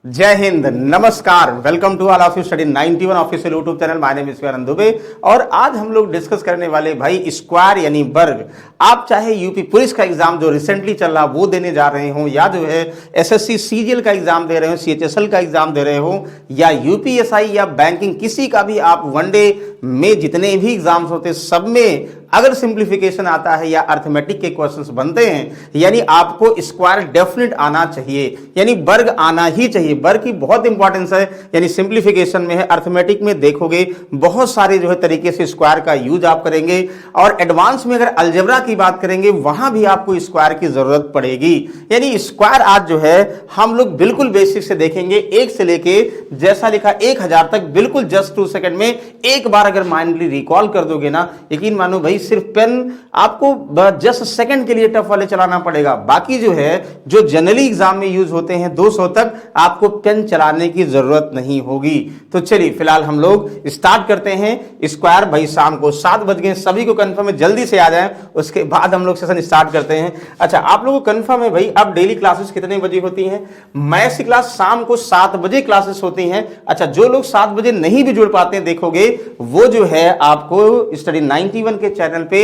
जय हिंद, नमस्कार, welcome to all of you study 91 official YouTube channel. My name is Shivanand Dubey और आज हम लोग डिस्कस करने वाले भाई स्क्वायर यानी वर्ग। आप चाहे यूपी पुलिस का एग्जाम जो रिसेंटली चल रहा वो देने जा रहे हो, या जो है एसएससी सीजीएल का एग्जाम दे रहे हो, सीएचएसएल का एग्जाम दे रहे हो, या यूपीएसआई या बैंकिंग, किसी का भी आप वनडे में जितने भी एग्जाम्स होते हैं सब में अगर सिंप्लीफिकेशन आता है या अर्थमेटिक के क्वेश्चंस बनते हैं, यानी आपको स्क्वायर डेफिनेट आना चाहिए, यानी वर्ग आना ही चाहिए। वर्ग की बहुत इंपॉर्टेंस है, यानी सिंप्लीफिकेशन में है। अर्थमेटिक में देखोगे बहुत सारे जो है तरीके से स्क्वायर का यूज आप करेंगे, और एडवांस में अगर अलजेब्रा की बात करेंगे वहां भी आपको स्क्वायर की जरूरत पड़ेगी। यानी स्क्वायर आज जो है हम लोग बिल्कुल बेसिक से देखेंगे, एक से लेके जैसा लिखा 1000 तक, बिल्कुल जस्ट 2 सेकंड में एक बार अगर माइंडली रिकॉल कर दोगे ना, यकीन मानो भाई सिर्फ पेन आपको जस्ट सेकंड के लिए टफ वाले चलाना पड़ेगा। बाकी जो है जो जनरली एग्जाम में यूज होते हैं 200 तक, आपको पेन चलाने की जरूरत नहीं होगी। तो चलिए फिलहाल हम लोग स्टार्ट करते हैं स्क्वायर। भाई शाम को 7 बज गए, सभी को कंफर्म है, जल्दी से आ जाएं, उसके बाद हम लोग सेशन स्टार्ट करते हैं। अच्छा, आप लोगों को कंफर्म है भाई अब डेली क्लासेस कितने बजे होती हैं? मैथ्स की क्लास शाम को 7 बजे क्लासेस होती हैं। अच्छा, जो लोग 7 बजे नहीं भी जुड़ पाते हैं देखोगे वो जो है आपको स्टडी 91 के चैनल पे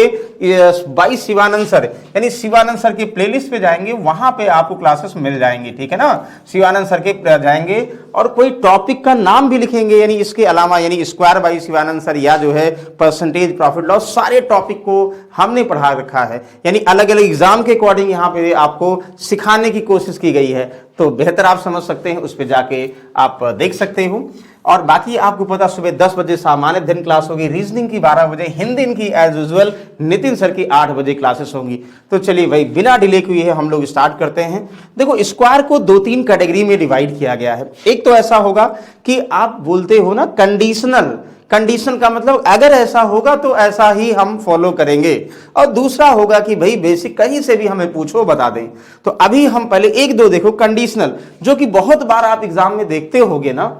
बाई शिवानंद सर, यानी शिवानंद सर की प्लेलिस्ट पे जाएंगे, वहां पे आपको क्लासेस मिल जाएंगी। ठीक है ना, शिवानंद सर के जाएंगे और कोई टॉपिक का नाम भी लिखेंगे, यानी इसके अलावा यानी स्क्वायर बाई शिवानंद सर या जो है परसेंटेज, प्रॉफिट लॉस, सारे टॉपिक को हमने पढ़ा रखा है, यानी अलग अलग एग्जाम के अकॉर्डिंग यहाँ पे आपको सिखाने की कोशिश की गई है। तो बेहतर आप समझ सकते हैं, उस पर जाके आप देख सकते हो। और बाकी आपको पता सुबह 10 बजे सामान्य अध्ययन क्लास होगी, रीजनिंग की 12 बजे, हिंदी की एज यूजुअल नितिन सर की 8 बजे क्लासेस होंगी। तो चलिए भाई बिना डिले किए हम लोग स्टार्ट करते हैं। देखो स्क्वायर को 2-3 कैटेगरी में डिवाइड किया गया है। एक तो ऐसा होगा कि आप बोलते हो ना कंडीशनल, कंडीशन का मतलब अगर ऐसा होगा तो ऐसा ही हम फॉलो करेंगे, और दूसरा होगा कि भाई बेसिक कहीं से भी हमें पूछो बता दें। तो अभी हम पहले 1-2 देखो कंडीशनल, जो कि बहुत बार आप एग्जाम में देखते होगे ना,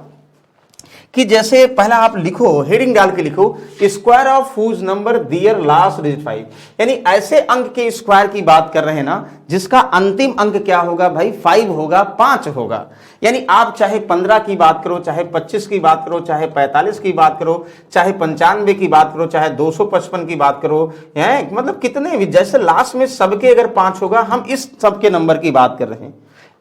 कि जैसे पहला आप लिखो, हेडिंग डाल के लिखो square of whose number their last digit 5, यानी ऐसे अंक के स्क्वायर की बात कर रहे हैं ना जिसका अंतिम अंक क्या होगा भाई, 5 होगा, 5 होगा। यानी आप चाहे 15 की बात करो, चाहे 25 की बात करो, चाहे 45 की बात करो, चाहे 95 की बात करो, चाहे 255 की बात करो, है मतलब कितने भी, जैसे लास्ट में सबके अगर 5 होगा, हम इस सबके नंबर की बात कर रहे हैं,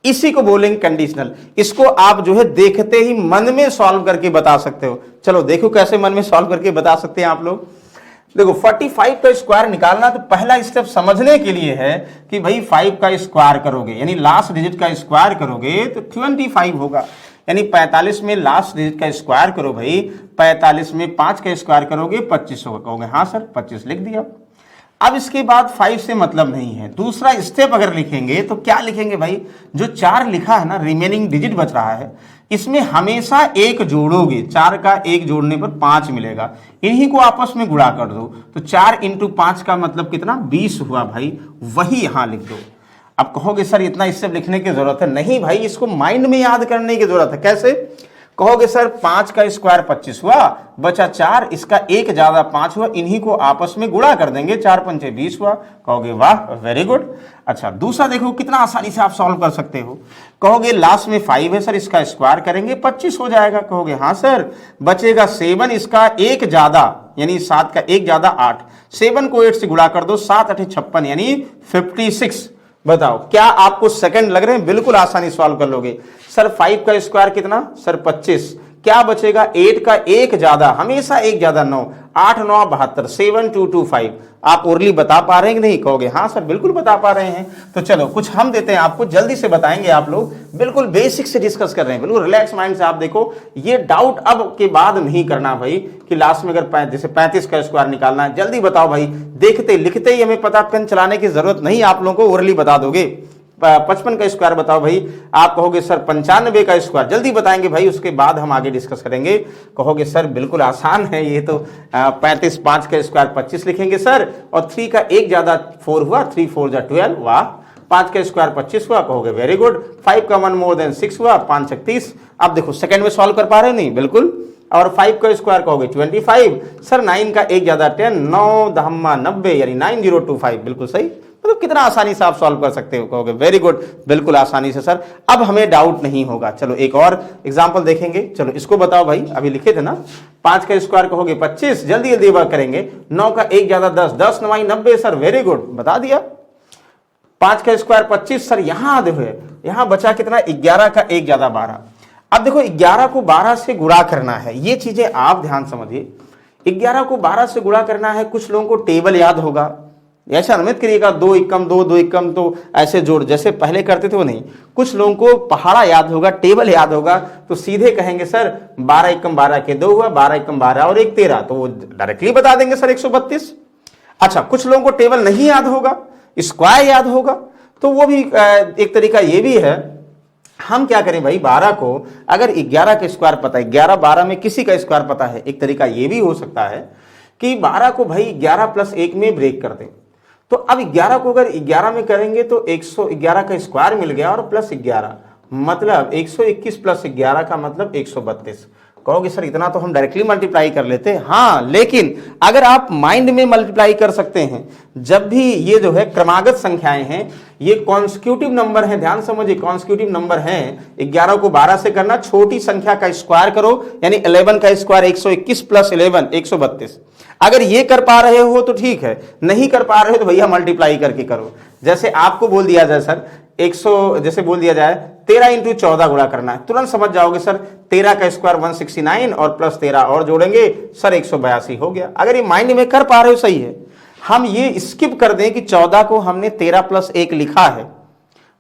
इसी को बोलेंगे कंडीशनल। इसको आप जो है देखते ही मन में सॉल्व करके बता सकते हो। चलो देखो कैसे मन में सॉल्व करके बता सकते हैं आप लोग। देखो 45 का स्क्वायर निकालना, तो पहला स्टेप समझने के लिए है कि भाई 5 का स्क्वायर करोगे, यानी लास्ट डिजिट का स्क्वायर करोगे तो 25 होगा। यानी 45 में लास्ट डिजिट का स्क्वायर करो भाई, 45 में 5 का स्क्वायर करोगे 25 होगा। कहोगे हाँ सर 25 लिख दिया। अब इसके बाद 5 से मतलब नहीं है, दूसरा स्टेप अगर लिखेंगे तो क्या लिखेंगे भाई, जो 4 लिखा है ना, रिमेनिंग डिजिट बच रहा है, इसमें हमेशा 1 जोड़ोगे, 4 का 1 जोड़ने पर 5 मिलेगा, इन्हीं को आपस में गुणा कर दो। तो 4 × 5 का मतलब कितना, 20 हुआ भाई, वही यहां लिख दो। अब कहोगे सर इतना स्टेप लिखने की जरूरत है? नहीं भाई, इसको माइंड में याद करने की जरूरत है। कैसे कहोगे सर 5 का स्क्वायर 25 हुआ, बचा 4, इसका 1 ज्यादा 5 हुआ, इन्हीं को आपस में गुणा कर देंगे, 4 पंचे 20 हुआ। कहोगे वाह वेरी गुड। अच्छा दूसरा देखो कितना आसानी से आप सॉल्व कर सकते हो। कहोगे लास्ट में 5 है सर, इसका स्क्वायर करेंगे 25 हो जाएगा। कहोगे हाँ सर, बचेगा 7, इसका 1 ज्यादा, यानी 7 का 1 ज्यादा 8, 7 को 8 से गुणा कर दो, 7 8 56, यानी 56। बताओ क्या आपको सेकंड लग रहे हैं? बिल्कुल आसानी सॉल्व कर लोगे। सर 5 का स्क्वायर कितना, सर 25, क्या बचेगा, 8 का 1 ज्यादा, हमेशा 1 ज्यादा 9, 8 9 72, 7 2 2 5। आप ओरली बता पा रहे हैं कि नहीं? कहोगे हाँ सर बिल्कुल बता पा रहे हैं। तो चलो कुछ हम देते हैं आपको, जल्दी से बताएंगे। आप लोग बिल्कुल बेसिक से डिस्कस कर रहे हैं, बिल्कुल रिलैक्स माइंड से। आप देखो ये डाउट अब के बाद नहीं करना भाई कि लास्ट में अगर जैसे 35 का स्क्वायर निकालना है, जल्दी बताओ भाई, देखते लिखते ही हमें पता, पेन चलाने की जरूरत नहीं, आप लोगों को ओरली बता दोगे। 55 का स्क्वायर बताओ भाई, आप कहोगे सर 95 का स्क्वायर, जल्दी बताएंगे भाई, उसके बाद हम आगे डिस्कस करेंगे। कहोगे सर बिल्कुल आसान है ये तो, 35, 5 का स्क्वायर 25 लिखेंगे सर, और 3 का 1 ज्यादा 4 हुआ, 3 4 जा 12, वाह। 5 का स्क्वायर 25 हुआ, कहोगे वेरी गुड। 5 का 1 मोर देन 6 हुआ, 5 36। अब देखो सेकंड में सॉल्व कर पा रहे हो? नहीं, बिल्कुल। और 5 का स्क्वायर कहोगे 25 सर, 9 का 1 ज्यादा 10, 9 दहम्मा 90, यानी 9025, बिल्कुल सही। मतलब कितना आसानी से आप सॉल्व कर सकते हो, कहोगे वेरी गुड, बिल्कुल आसानी से सर, अब हमें डाउट नहीं होगा। चलो एक और एग्जांपल देखेंगे, चलो इसको बताओ भाई, अभी लिखे थे ना 5 का स्क्वायर कहोगे 25, जल्दी जल्दी वर्क करेंगे। 9 का 1 ज्यादा 10, 10 9 90 सर, वेरी गुड, बता दिया। 5 का स्क्वायर 25 सर, यहां देखो यहां बचा कितना, 11 का 1 ज्यादा 12। अब देखो 11 को 12 से गुणा करना है, ये चीजें आप ध्यान समझिए। 11 को 12 से गुणा करना है, कुछ लोगों को टेबल याद होगा, ऐसा मत करिएगा 2 एकम 2 2 एकम तो ऐसे जोड़ जैसे पहले करते थे वो नहीं। कुछ लोगों को पहाड़ा याद होगा, टेबल याद होगा, तो सीधे कहेंगे सर 12 एकम 12 के 2 हुआ, 12 एकम 12 और 1 13, तो वो डायरेक्टली बता देंगे सर 132। अच्छा, कुछ लोगों को टेबल नहीं याद होगा, स्क्वायर याद होगा, तो वो भी एक तरीका ये भी है। हम क्या करें भाई, 12 को अगर 11 का स्क्वायर पता है, 11 12 में किसी का स्क्वायर पता है, एक तरीका ये भी हो सकता है कि 12 को भाई 11 प्लस 1 में ब्रेक कर दें। तो अब 11 को अगर 11 में करेंगे तो 111 का स्क्वायर मिल गया और प्लस 11, मतलब 121 प्लस 11 का मतलब 132। कहोगे सर इतना तो हम डायरेक्टली मल्टीप्लाई कर लेते हैं, हाँ, लेकिन अगर आप माइंड में मल्टीप्लाई कर सकते हैं, जब भी ये जो है क्रमागत संख्याएं हैं, ये कॉन्स्टिट्यूटिव नंबर हैं, ध्यान समझिए कॉन्स्टिट्यूटिव नंबर हैं। 11 को 12 से करना, छोटी संख्या का स्क्वायर करो, यानी 11 का स्क्वायर 121 प्लस 11 132। अगर ये कर पा रहे हो तो ठीक है, नहीं कर पा रहे हो तो भैया मल्टीप्लाई करके करो। जैसे आपको बोल दिया जाए सर 100, जैसे बोल दिया जाए 13 इंटू 14 गुणा करना है, तुरंत समझ जाओगे सर 13 का स्क्वायर 169 और प्लस 13 और जोड़ेंगे सर 182 हो गया। अगर ये माइंड में कर पा रहे हो सही है। हम ये स्किप कर दें कि 14 को हमने 13 प्लस 1 लिखा है।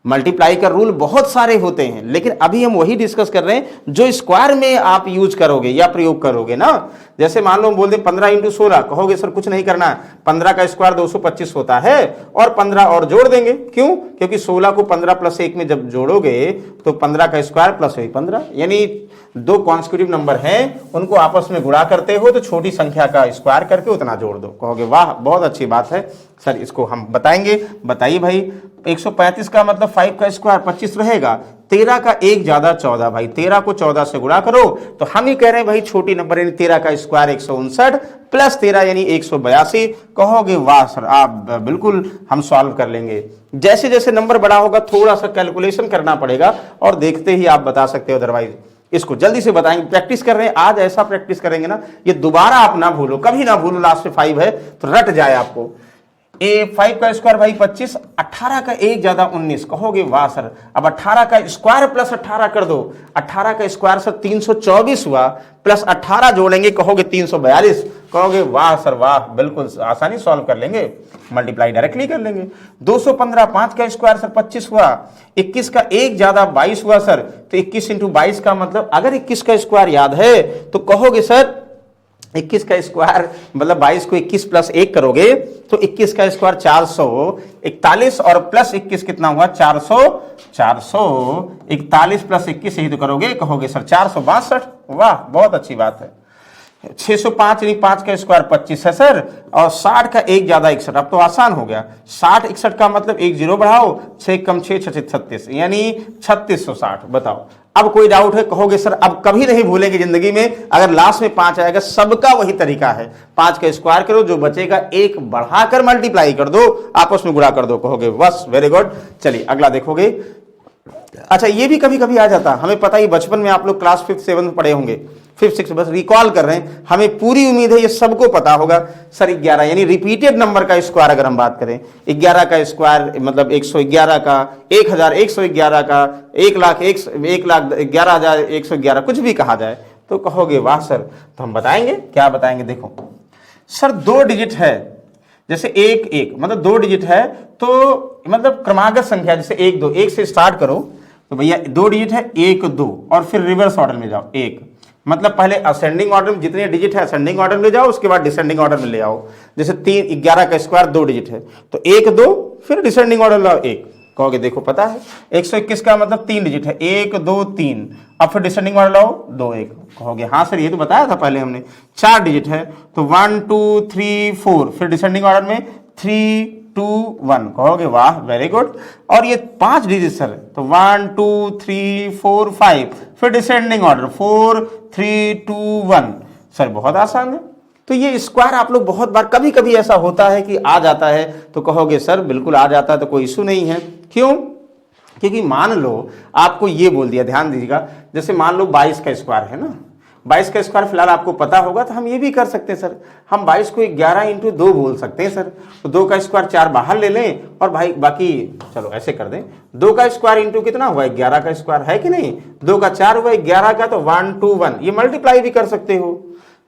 मल्टीप्लाई का रूल बहुत सारे होते हैं, लेकिन अभी हम वही डिस्कस कर रहे हैं जो स्क्वायर में आप यूज करोगे या प्रयोग करोगे ना। जैसे मान लो बोल दे 15 इंटू 16, कहोगे सर कुछ नहीं करना है, 15 का स्क्वायर 225 होता है और 15 और जोड़ देंगे। क्यों? क्योंकि 16 को 15 प्लस 1 में जब जोड़ोगे तो 15 का स्क्वायर प्लस 15, यानी दो कॉन्स्टिट्यूटिव नंबर हैं, उनको आपस में गुणा करते हो तो छोटी संख्या का स्क्वायर करके उतना जोड़ दो। कहोगे वाह बहुत अच्छी बात है सर, इसको हम बताएंगे। बताइए भाई, 135 का मतलब 5 का स्क्वायर 25 रहेगा, 13 का 1 ज्यादा 14, भाई 13 को 14 से गुणा करो तो हम ही कह रहे हैं भाई छोटी नंबर यानी 13 का स्क्वायर 159 प्लस 13 यानी 182। कहोगे वाह सर, आप बिल्कुल हम सॉल्व कर लेंगे। जैसे जैसे नंबर बड़ा होगा थोड़ा सा कैलकुलेशन करना पड़ेगा और देखते ही आप बता सकते हो, अदरवाइज इसको जल्दी से बताएंगे। प्रैक्टिस कर रहे हैं आज, ऐसा प्रैक्टिस करेंगे ना ये दोबारा आप ना भूलो, कभी ना भूलो, लास्ट में 5 है तो रट जाए आपको। 5 का स्क्वायर भाई 25, 18 का 1 ज्यादा 19, कहोगे वाह सर। अब 18 का स्क्वायर प्लस 18 कर दो, 18 का स्क्वायर सर 324 हुआ, प्लस 18 जोड़ेंगे कहोगे 342, कहोगे वाह सर वाह, बिल्कुल आसानी सॉल्व कर लेंगे, मल्टीप्लाई डायरेक्टली कर लेंगे। 215, 5 का स्क्वायर सर 25 हुआ, 21 का 1 ज्यादा 22 हुआ सर, तो 21 इंटू 22 का मतलब अगर 21 का स्क्वायर याद है तो कहोगे सर 21 का स्क्वायर मतलब 22 को 21 प्लस 1 करोगे तो 21 का स्क्वायर 441 और प्लस 21 कितना हुआ 441 प्लस 21 यही तो करोगे, कहोगे सर 462। वाह बहुत अच्छी बात है। 605 यानी 5 का स्क्वायर 25 है सर, और 60 का 1 ज्यादा 61, अब तो आसान हो गया। 60 61 का मतलब 1 0 बढ़ाओ, 6 कम 6 6 36 यानी 3660। बताओ अब कोई डाउट है? कहोगे सर अब कभी नहीं भूलेंगे जिंदगी में, अगर लास्ट में 5 आएगा सबका वही तरीका है, 5 का स्क्वायर करो, जो बचेगा 1 बढ़ाकर मल्टीप्लाई कर दो, आपस में गुणा कर दो, कहोगे बस वेरी गुड। चलिए अगला देखोगे। अच्छा ये भी कभी कभी आ जाता, हमें पता ही बचपन में आप लोग क्लास 5th 7th पढ़े होंगे, 5th 6th बस रिकॉल कर रहे हैं, हमें पूरी उम्मीद है ये सबको पता होगा सर 11 यानी रिपीटेड नंबर का स्क्वायर अगर हम बात करें, 11 का स्क्वायर मतलब 111 का, 1111 का, 1,11,111 कुछ भी कहा जाए तो कहोगे वाह सर। तो हम बताएंगे, क्या बताएंगे, देखो सर 2 डिजिट है, जैसे 1 1 मतलब 2 डिजिट है तो मतलब क्रमागत संख्या, जैसे 1 2 1 से स्टार्ट करो तो भैया 2 डिजिट है 1 2 और फिर रिवर्स ऑर्डर में जाओ 1, मतलब पहले असेंडिंग ऑर्डर में जितने डिजिट है असेंडिंग ऑर्डर में जाओ, उसके बाद डिसेंडिंग ऑर्डर में ले आओ। जैसे 11 का स्क्वायर 2 डिजिट है तो 1 2 फिर डिसेंडिंग ऑर्डर लाओ 1, कहोगे देखो पता है। 121 का मतलब 3 डिजिट है 1 2 3, अब फिर डिसेंडिंग ऑर्डर लाओ 2 1, कहोगे हाँ सर ये तो बताया था पहले हमने। 4 डिजिट है तो 1 2 3 4, फिर डिसेंडिंग ऑर्डर में 3 2 1, कहोगे वाह वेरी गुड। और ये 5 डिजिट सर तो 1 2 3 4 5, फिर डिसेंडिंग ऑर्डर 4 3 2 1, सर बहुत आसान है। तो ये स्क्वायर आप लोग बहुत बार, कभी कभी ऐसा होता है कि आ जाता है तो कहोगे सर बिल्कुल आ जाता है तो कोई इशू नहीं है। क्यों? क्योंकि मान लो आपको ये बोल दिया, ध्यान दीजिएगा, जैसे मान लो 22 का स्क्वायर है ना, 22 का स्क्वायर फिलहाल आपको पता होगा, तो हम ये भी कर सकते हैं सर, हम 22 को 11 इंटू 2 बोल सकते हैं सर। तो 2 का स्क्वायर 4 बाहर ले लें और भाई बाकी चलो ऐसे कर दें, 2 का स्क्वायर इंटू कितना हुआ 11 का स्क्वायर, है कि नहीं, 2 का 4 हुआ 11 का, तो 1 2 1 ये मल्टीप्लाई भी कर सकते हो।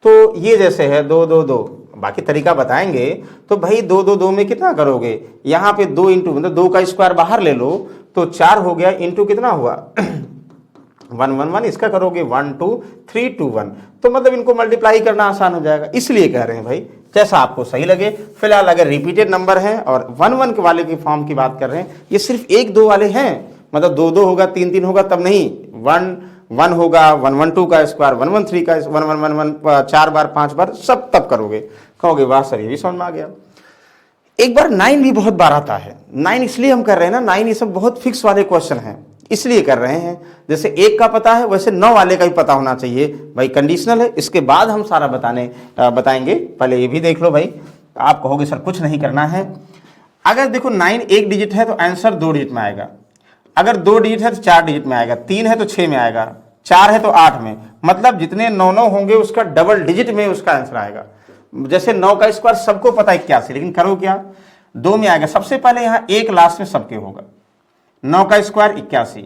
तो ये जैसे है 2 2 2, बाकी तरीका बताएंगे। तो भाई 2 2 2 में कितना करोगे, यहाँ पे 2 इंटू मतलब 2 का स्क्वायर बाहर ले लो तो 4 हो गया, इंटू कितना हुआ 1 1 1, इसका करोगे 1 2 3 2 1, तो मतलब इनको मल्टीप्लाई करना आसान हो जाएगा, इसलिए कह रहे हैं भाई जैसा आपको सही लगे। फिलहाल अगर रिपीटेड नंबर है और 1 1 के वाले की फॉर्म की बात कर रहे हैं, ये सिर्फ 1 2 वाले हैं, मतलब 2 2 होगा 3 3 होगा तब नहीं, 1 1 होगा, 1 1 2 का स्क्वायर, 1 1 3 का 1 1 1 1 4 बार 5 बार सब तब करोगे, कहोगे वाह सर ये भी समझ में आ गया। एक बार 9 भी बहुत बार आता है, 9 इसलिए हम कर रहे हैं ना, 9 ये सब बहुत फिक्स वाले क्वेश्चन हैं इसलिए कर रहे हैं। जैसे 1 का पता है वैसे 9 वाले का भी पता होना चाहिए भाई, कंडीशनल है, इसके बाद हम सारा बताएंगे, पहले ये भी देख लो भाई। आप कहोगे सर कुछ नहीं करना है, अगर देखो 9 1 डिजिट है तो आंसर 2 डिजिट में आएगा, अगर 2 डिजिट है तो 4 डिजिट में आएगा, 3 है तो 6 में आएगा, 4 है तो 8 में, मतलब जितने 9 9 होंगे उसका डबल डिजिट में उसका आंसर आएगा। जैसे 9 का स्क्वायर सबको पता है 81, लेकिन करो क्या 2 में आएगा, सबसे पहले यहाँ 1 लास्ट में सबके होगा, 9 का स्क्वायर 81,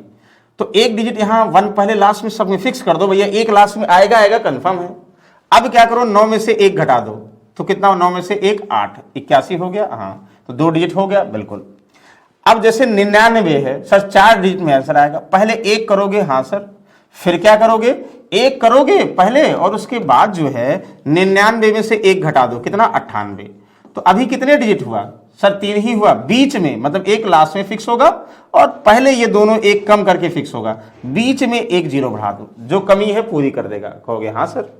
तो 1 डिजिट यहाँ 1 पहले लास्ट में सब में फिक्स कर दो भैया, 1 लास्ट में आएगा कंफर्म है। अब क्या करो 9 में से 1 घटा दो तो कितना हो, 9 में से 1 8, 81 हो गया, हाँ तो 2 डिजिट हो गया बिल्कुल। अब जैसे 99 है सर 4 डिजिट में आंसर आएगा, पहले 1 करोगे, हाँ सर, फिर क्या करोगे 1 करोगे पहले और उसके बाद जो है 99 में से 1 घटा दो, कितना 98, तो अभी कितने डिजिट हुआ सर 3 ही हुआ, बीच में मतलब 1 लास्ट में फिक्स होगा और पहले ये दोनों 1 कम करके फिक्स होगा, बीच में 1 0 बढ़ा दो, जो कमी है पूरी कर देगा, कहोगे हाँ सर।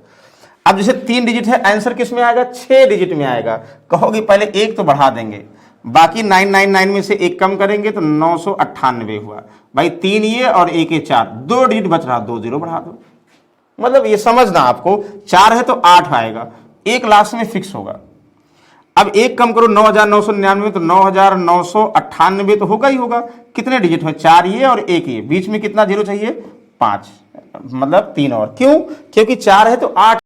अब जैसे 3 डिजिट है आंसर किस में आएगा, 6 डिजिट में आएगा, कहोगे पहले 1 तो बढ़ा देंगे, बाकी 999 में से 1 कम करेंगे तो 998 हुआ भाई, 3 ये और 1 ये 4, 2 डिजिट बच रहा, 2 0 बढ़ा दो, मतलब ये समझना आपको, 4 है तो 8 आएगा, 1 लास्ट में फिक्स होगा। अब 1 कम करो 9999 तो 9998 तो होगा ही होगा, कितने डिजिट है 4 ये और 1 ये, बीच में कितना जीरो चाहिए 5, मतलब 3 और, क्यों, क्योंकि 4 है तो 8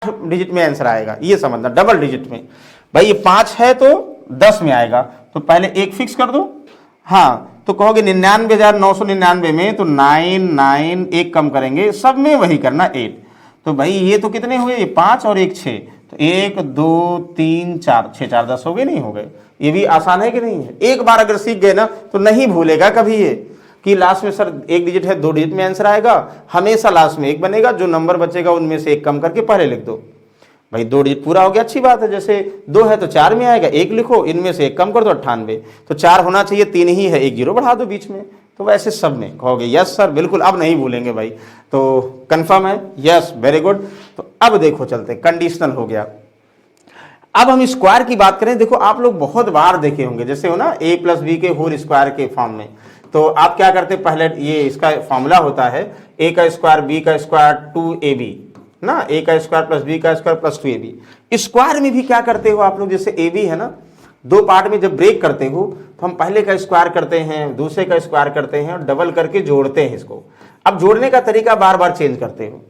डिजिट में आंसर आएगा, ये समझना डबल डिजिट में भाई, ये 5 है तो 10 में आएगा, तो पहले 1 फिक्स कर दो, हाँ तो कहोगे 99,999 में तो 9 9 1 कम करेंगे, सब में वही करना 8, तो भाई ये तो कितने हुए, ये 5 और 1 6, तो 1 2 3 4 6 4 10 हो गए, नहीं हो गए, ये भी आसान है कि नहीं है। एक बार अगर सीख गए ना तो नहीं भूलेगा कभी ये कि लास्ट में सर 1 डिजिट है 2 डिजिट में आंसर आएगा, हमेशा लास्ट में 1 बनेगा, जो नंबर बचेगा उनमें से 1 कम करके पहले लिख दो भाई, 2 डिजिट पूरा हो गया, अच्छी बात है। जैसे 2 है तो 4 में आएगा, 1 लिखो, इनमें से 1 कम कर दो 98, तो 4 होना चाहिए, 3 ही है, 1 0 बढ़ा दो बीच में, तो वैसे सब में कहोगे यस सर बिल्कुल, अब नहीं भूलेंगे भाई, तो कंफर्म है, यस वेरी गुड। तो अब देखो चलते, कंडीशनल हो गया, अब हम स्क्वायर की बात करें। देखो आप लोग बहुत बार देखे होंगे, जैसे हो ना a प्लस बी के होल स्क्वायर के फॉर्म में, तो आप क्या करते पहले, ये इसका फॉर्मूला होता है a का स्क्वायर b का स्क्वायर 2ab ना, a का स्क्वायर प्लस b का स्क्वायर प्लस 2ab। स्क्वायर में भी क्या करते हो आप लोग, जैसे ab है ना, 2 पार्ट में जब ब्रेक करते हो तो हम पहले का स्क्वायर करते हैं, दूसरे का स्क्वायर करते हैं और डबल करके जोड़ते हैं इसको। अब जोड़ने का तरीका बार बार चेंज करते हो,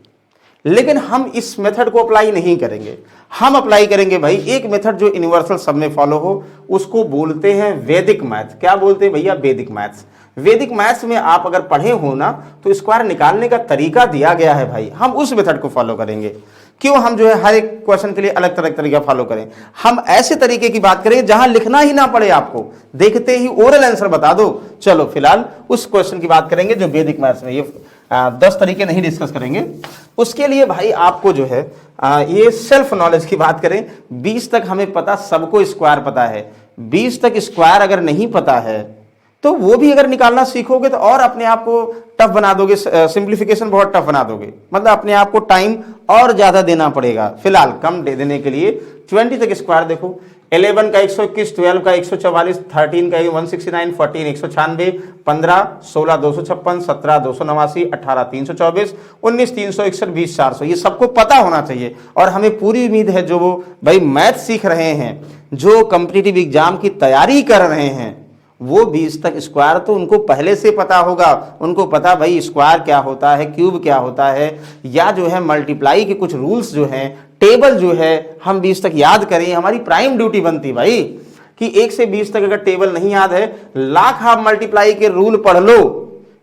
लेकिन हम इस मेथड को अप्लाई नहीं करेंगे, हम अप्लाई करेंगे भाई एक मेथड जो यूनिवर्सल सब में फॉलो हो, उसको बोलते हैं वैदिक मैथ। क्या बोलते हैं भैया, वैदिक मैथ्स। वैदिक मैथ्स में आप अगर पढ़े हो ना तो स्क्वायर निकालने का तरीका दिया गया है भाई, हम उस मेथड को फॉलो करेंगे। क्यों हम जो है हर एक क्वेश्चन के लिए अलग तरह तरीका फॉलो करें, हम ऐसे तरीके की बात करें जहां लिखना ही ना पड़े, आपको देखते ही ओरल आंसर बता दो। चलो फिलहाल उस क्वेश्चन की बात करेंगे जो वैदिक मैथ्स में, ये 10 तरीके नहीं डिस्कस करेंगे। उसके लिए भाई आपको जो है ये सेल्फ नॉलेज की बात करें, 20 तक हमें पता, सबको स्क्वायर पता है, 20 तक स्क्वायर अगर नहीं पता है तो वो भी अगर निकालना सीखोगे तो और अपने आप को टफ बना दोगे, सिंप्लीफिकेशन बहुत टफ बना दोगे, मतलब अपने आप को टाइम और ज्यादा देना पड़ेगा। फिलहाल कम दे देने के लिए 20 तक स्क्वायर देखो, 11 का 121, 12 का 144, 13 का 169, 14 196, 15 16 256, 17 289, 18 324, 19 361, 20 400। ये सबको पता होना चाहिए और हमें पूरी उम्मीद है जो भाई मैथ सीख रहे हैं, जो कॉम्पिटिटिव एग्जाम की तैयारी कर रहे हैं, वो 20 तक स्क्वायर तो उनको पहले से पता होगा। उनको पता भाई स्क्वायर क्या होता है, क्यूब क्या होता है, या जो है मल्टीप्लाई के कुछ रूल्स जो हैं, टेबल जो है हम 20 तक याद करें। हमारी प्राइम ड्यूटी बनती भाई कि 1 से 20 तक अगर टेबल नहीं याद है, लाख आप मल्टीप्लाई के रूल पढ़ लो,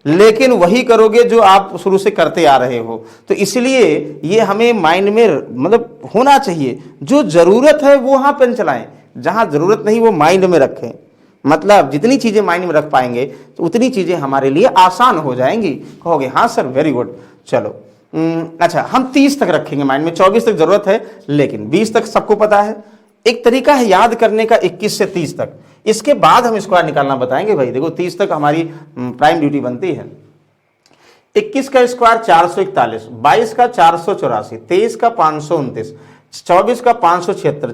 लेकिन वही करोगे जो आप शुरू से करते आ रहे हो। तो इसलिए ये हमें माइंड में मतलब होना चाहिए, जो जरूरत है वो वहां पेन चलाएं, जहां जरूरत नहीं वो माइंड में रखें। मतलब जितनी चीजें माइंड में रख पाएंगे तो उतनी चीजें हमारे लिए आसान हो जाएंगी। कहोगे हाँ सर वेरी गुड, चलो अच्छा हम 30 तक रखेंगे माइंड में, 24 तक जरूरत है लेकिन 20 तक सबको पता है। एक तरीका है याद करने का 21 से 30 तक, इसके बाद हम स्क्वायर निकालना बताएंगे। भाई देखो 30 तक हमारी प्राइम ड्यूटी बनती है। 21 का स्क्वायर 441, 22 का 484, 23 का 529, 24 का 576,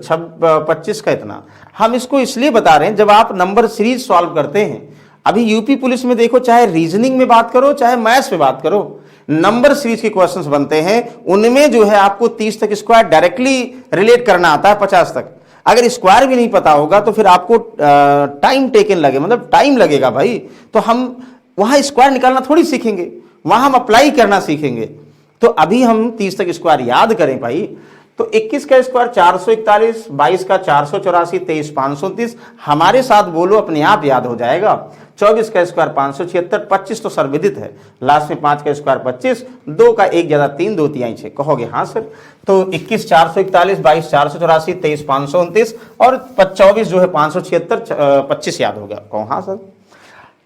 25 का इतना। हम इसको इसलिए बता रहे हैं जब आप नंबर सीरीज सॉल्व करते हैं, अभी यूपी पुलिस में देखो, चाहे रीजनिंग में बात करो चाहे मैथ्स में बात करो, नंबर सीरीज के क्वेश्चंस बनते हैं, उनमें जो है आपको 30 तक स्क्वायर डायरेक्टली रिलेट करना आता है 50 तक। अगर स्क्वायर भी नहीं पता होगा तो फिर आपको टाइम टेकन लगे, मतलब टाइम लगेगा भाई। तो हम वहां स्क्वायर निकालना थोड़ी सीखेंगे, वहां हम अप्लाई करना सीखेंगे। तो अभी हम 30 तक स्क्वायर याद करें भाई। तो 21 का स्क्वायर 441, 22 का 484, 23 529, हमारे साथ बोलो अपने आप याद हो जाएगा। 24 का स्क्वायर 576, 25 तो सर्वविदित है, लास्ट में 5 का स्क्वायर 25, 2 का 1 ज्यादा 3, 2 तिहाई 6। कहोगे हाँ सर। तो 21 441, 22 484, 23 529 और 24 जो है 576, 25 याद हो गया। कहो हाँ सर।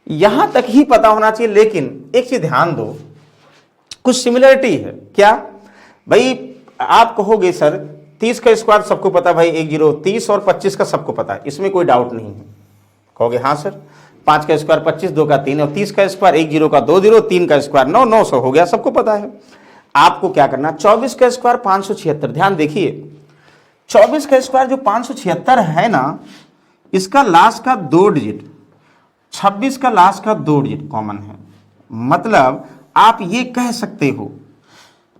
यहां तक ही पता होना चाहिए, लेकिन एक चीज ध्यान दो, कुछ सिमिलरिटी है। क्या भाई? आप कहोगे सर 30 का स्क्वायर सबको पता भाई, 10 30 और 25 का सबको पता है, इसमें कोई डाउट नहीं है। कहोगे हाँ सर। 5 का स्क्वायर 25, 2 का 3 और 30 का स्क्वायर 10 का 2 0, 3 का स्क्वायर 9, 900 हो गया, सबको पता है। आपको क्या करना, 24 का स्क्वायर 576, ध्यान देखिए 24 का स्क्वायर जो 576 है ना, इसका लास्ट का 2 डिजिट 26 का लास्ट का 2 डिजिट कॉमन है। मतलब आप ये कह सकते हो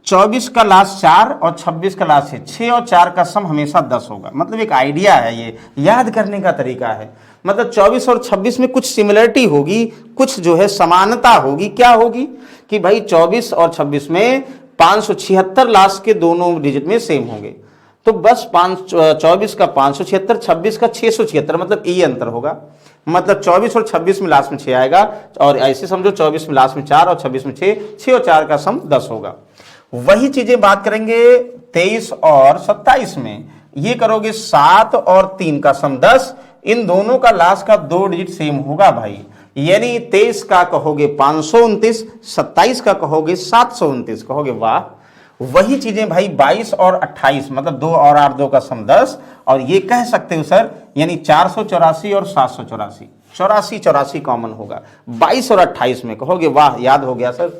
24 का लास्ट 4 और 26 का लास्ट 6 और 4 का सम हमेशा 10 होगा। मतलब एक आइडिया है, ये याद करने का तरीका है। मतलब 24 और 26 में कुछ सिमिलरिटी होगी, कुछ जो है समानता होगी। क्या होगी कि भाई 24 और 26 में 576 लास्ट के दोनों डिजिट में सेम होंगे। तो बस 24 का 576, 26 का 676, मतलब ये अंतर होगा। मतलब 24 और 26 में लास्ट में 6 आएगा, और ऐसे समझो 24 में लास्ट में 4 और 26 में 6, 6 और 4 का सम 10 होगा। वही चीजें बात करेंगे 23 और 27 में। ये करोगे 7 और 3 का सम 10, इन दोनों का लास्ट का 2 डिजिट सेम होगा भाई। यानी 23 का कहोगे 529, 27 का कहोगे 729। कहोगे वाह। वही चीजें भाई 22 और 28, मतलब 2 और 8, 2 का सम 10। और ये कह सकते हो सर यानी 484 और 784, 84 कॉमन होगा 22 और 28 में। कहोगे वाह, याद हो गया सर।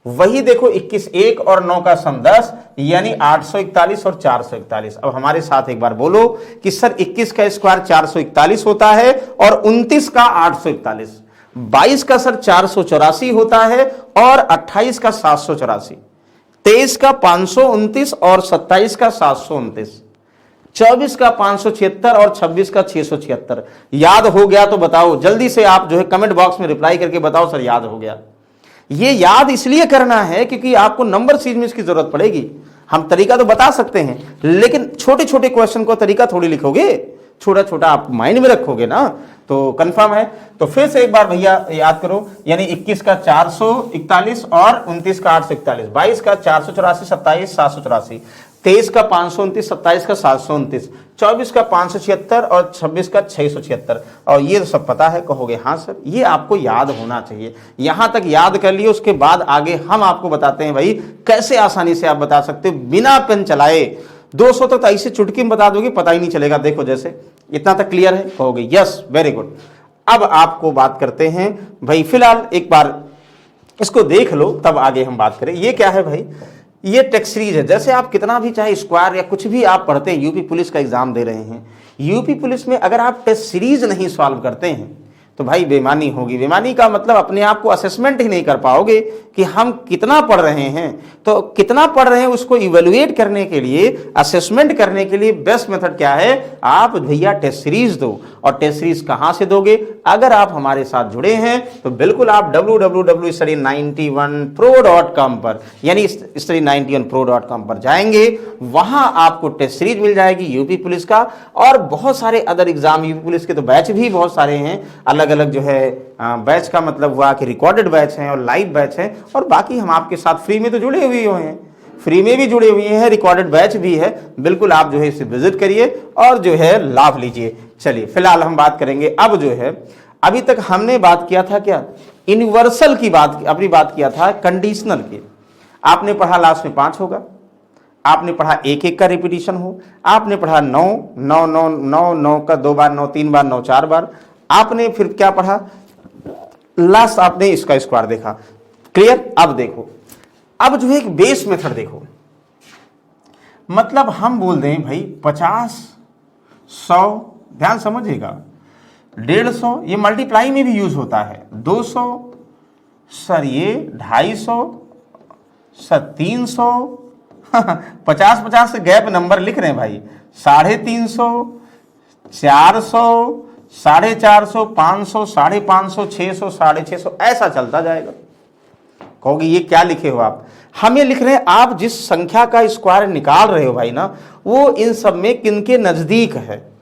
वही देखो 21, 1 और 9 का सम 10, यानी 841 और 441। अब हमारे साथ एक बार बोलो कि सर 21 का स्क्वायर 441 होता है और 29 का 841, 22 का सर 484 होता है और 28 का 784, 23 का 529 और 27 का 729, 24 का 576 और 26 का 676। याद हो गया तो बताओ जल्दी से, आप जो है कमेंट बॉक्स में रिप्लाई करके बताओ सर याद हो गया। ये याद इसलिए करना है क्योंकि आपको नंबर सीरीज में इसकी जरूरत पड़ेगी। हम तरीका तो बता सकते हैं, लेकिन छोटे छोटे क्वेश्चन को तरीका थोड़ी लिखोगे, छोटा छोटा आप माइंड में रखोगे ना, तो कंफर्म है। तो फिर से एक बार भैया याद करो, यानी 21 का 441 और 29 का 841, 22 का 484, 27 784, 23 का 529, 27 का 729, 24 का 576 और 26 का 676। और ये तो सब पता है। कहोगे हाँ सर। ये आपको याद होना चाहिए। यहां तक याद कर लिए, उसके बाद आगे हम आपको बताते हैं भाई कैसे आसानी से आप बता सकते हो बिना पेन चलाए। 200 तक तो ऐसे चुटकी में बता दोगे, पता ही नहीं चलेगा। देखो जैसे इतना तक क्लियर है? कहोगे यस वेरी गुड। अब आपको बात करते हैं भाई, फिलहाल एक बार इसको देख लो तब आगे हम बात करें। ये क्या है भाई? ये टेस्ट सीरीज है। जैसे आप कितना भी चाहे स्क्वायर या कुछ भी आप पढ़ते हैं, यूपी पुलिस का एग्जाम दे रहे हैं, यूपी पुलिस में अगर आप टेस्ट सीरीज नहीं सॉल्व करते हैं तो भाई बेईमानी होगी। बेईमानी का मतलब अपने आप को असेसमेंट ही नहीं कर पाओगे कि हम कितना पढ़ रहे हैं। तो कितना पढ़ रहे हैं उसको इवेलुएट करने के लिए, असेसमेंट करने के लिए बेस्ट मेथड क्या है, आप भैया टेस्ट सीरीज दो। और टेस्ट सीरीज कहां से दोगे? अगर आप हमारे साथ जुड़े हैं तो बिल्कुल आप www.study91pro.com पर यानी study91pro.com पर जाएंगे, वहां आपको टेस्ट सीरीज मिल जाएगी यूपी पुलिस का और बहुत सारे अदर एग्जाम। यूपी पुलिस के तो बैच भी बहुत सारे हैं, अलग अलग जो है बैच का मतलब हुआ कि रिकॉर्डेड बैच हैं और लाइव बैच हैं, और बाकी हम आपके साथ फ्री में तो जुड़े हुए हैं, फ्री में भी जुड़े हुए हैं, रिकॉर्डेड बैच भी है। बिल्कुल आप जो है इसे विजिट करिए और जो है लाभ लीजिए। चलिए फिलहाल हम बात करेंगे अब जो है, अभी तक हमने बात किया था क्या, यूनिवर्सल की बात, अपनी बात किया था कंडीशनल की। आपने पढ़ा लास्ट में 5 होगा, आपने पढ़ा एक एक का रिपीटिशन हो, आपने पढ़ा 9 9 9 9 9 का 2 बार 9, 3 बार 9, 4 बार। आपने फिर क्या पढ़ा, लास्ट आपने इसका स्क्वायर देखा। क्लियर? अब देखो, अब जो है एक बेस मेथड देखो, मतलब हम बोल दें भाई 50 100, ध्यान समझिएगा, 150 ये मल्टीप्लाई में भी यूज होता है, 200 सर, ये 250 सर, 300 50-50 से गैप नंबर लिख रहे हैं भाई, 350, 400, 450, 500, 550, 600, 650, ऐसा चलता जाएगा। कहोगे ये क्या लिखे हो आप? हम ये लिख रहे हैं आप जिस संख्या का स्क्वायर निकाल रहे हो भाई ना, वो इन सब में किनके नजदीक है।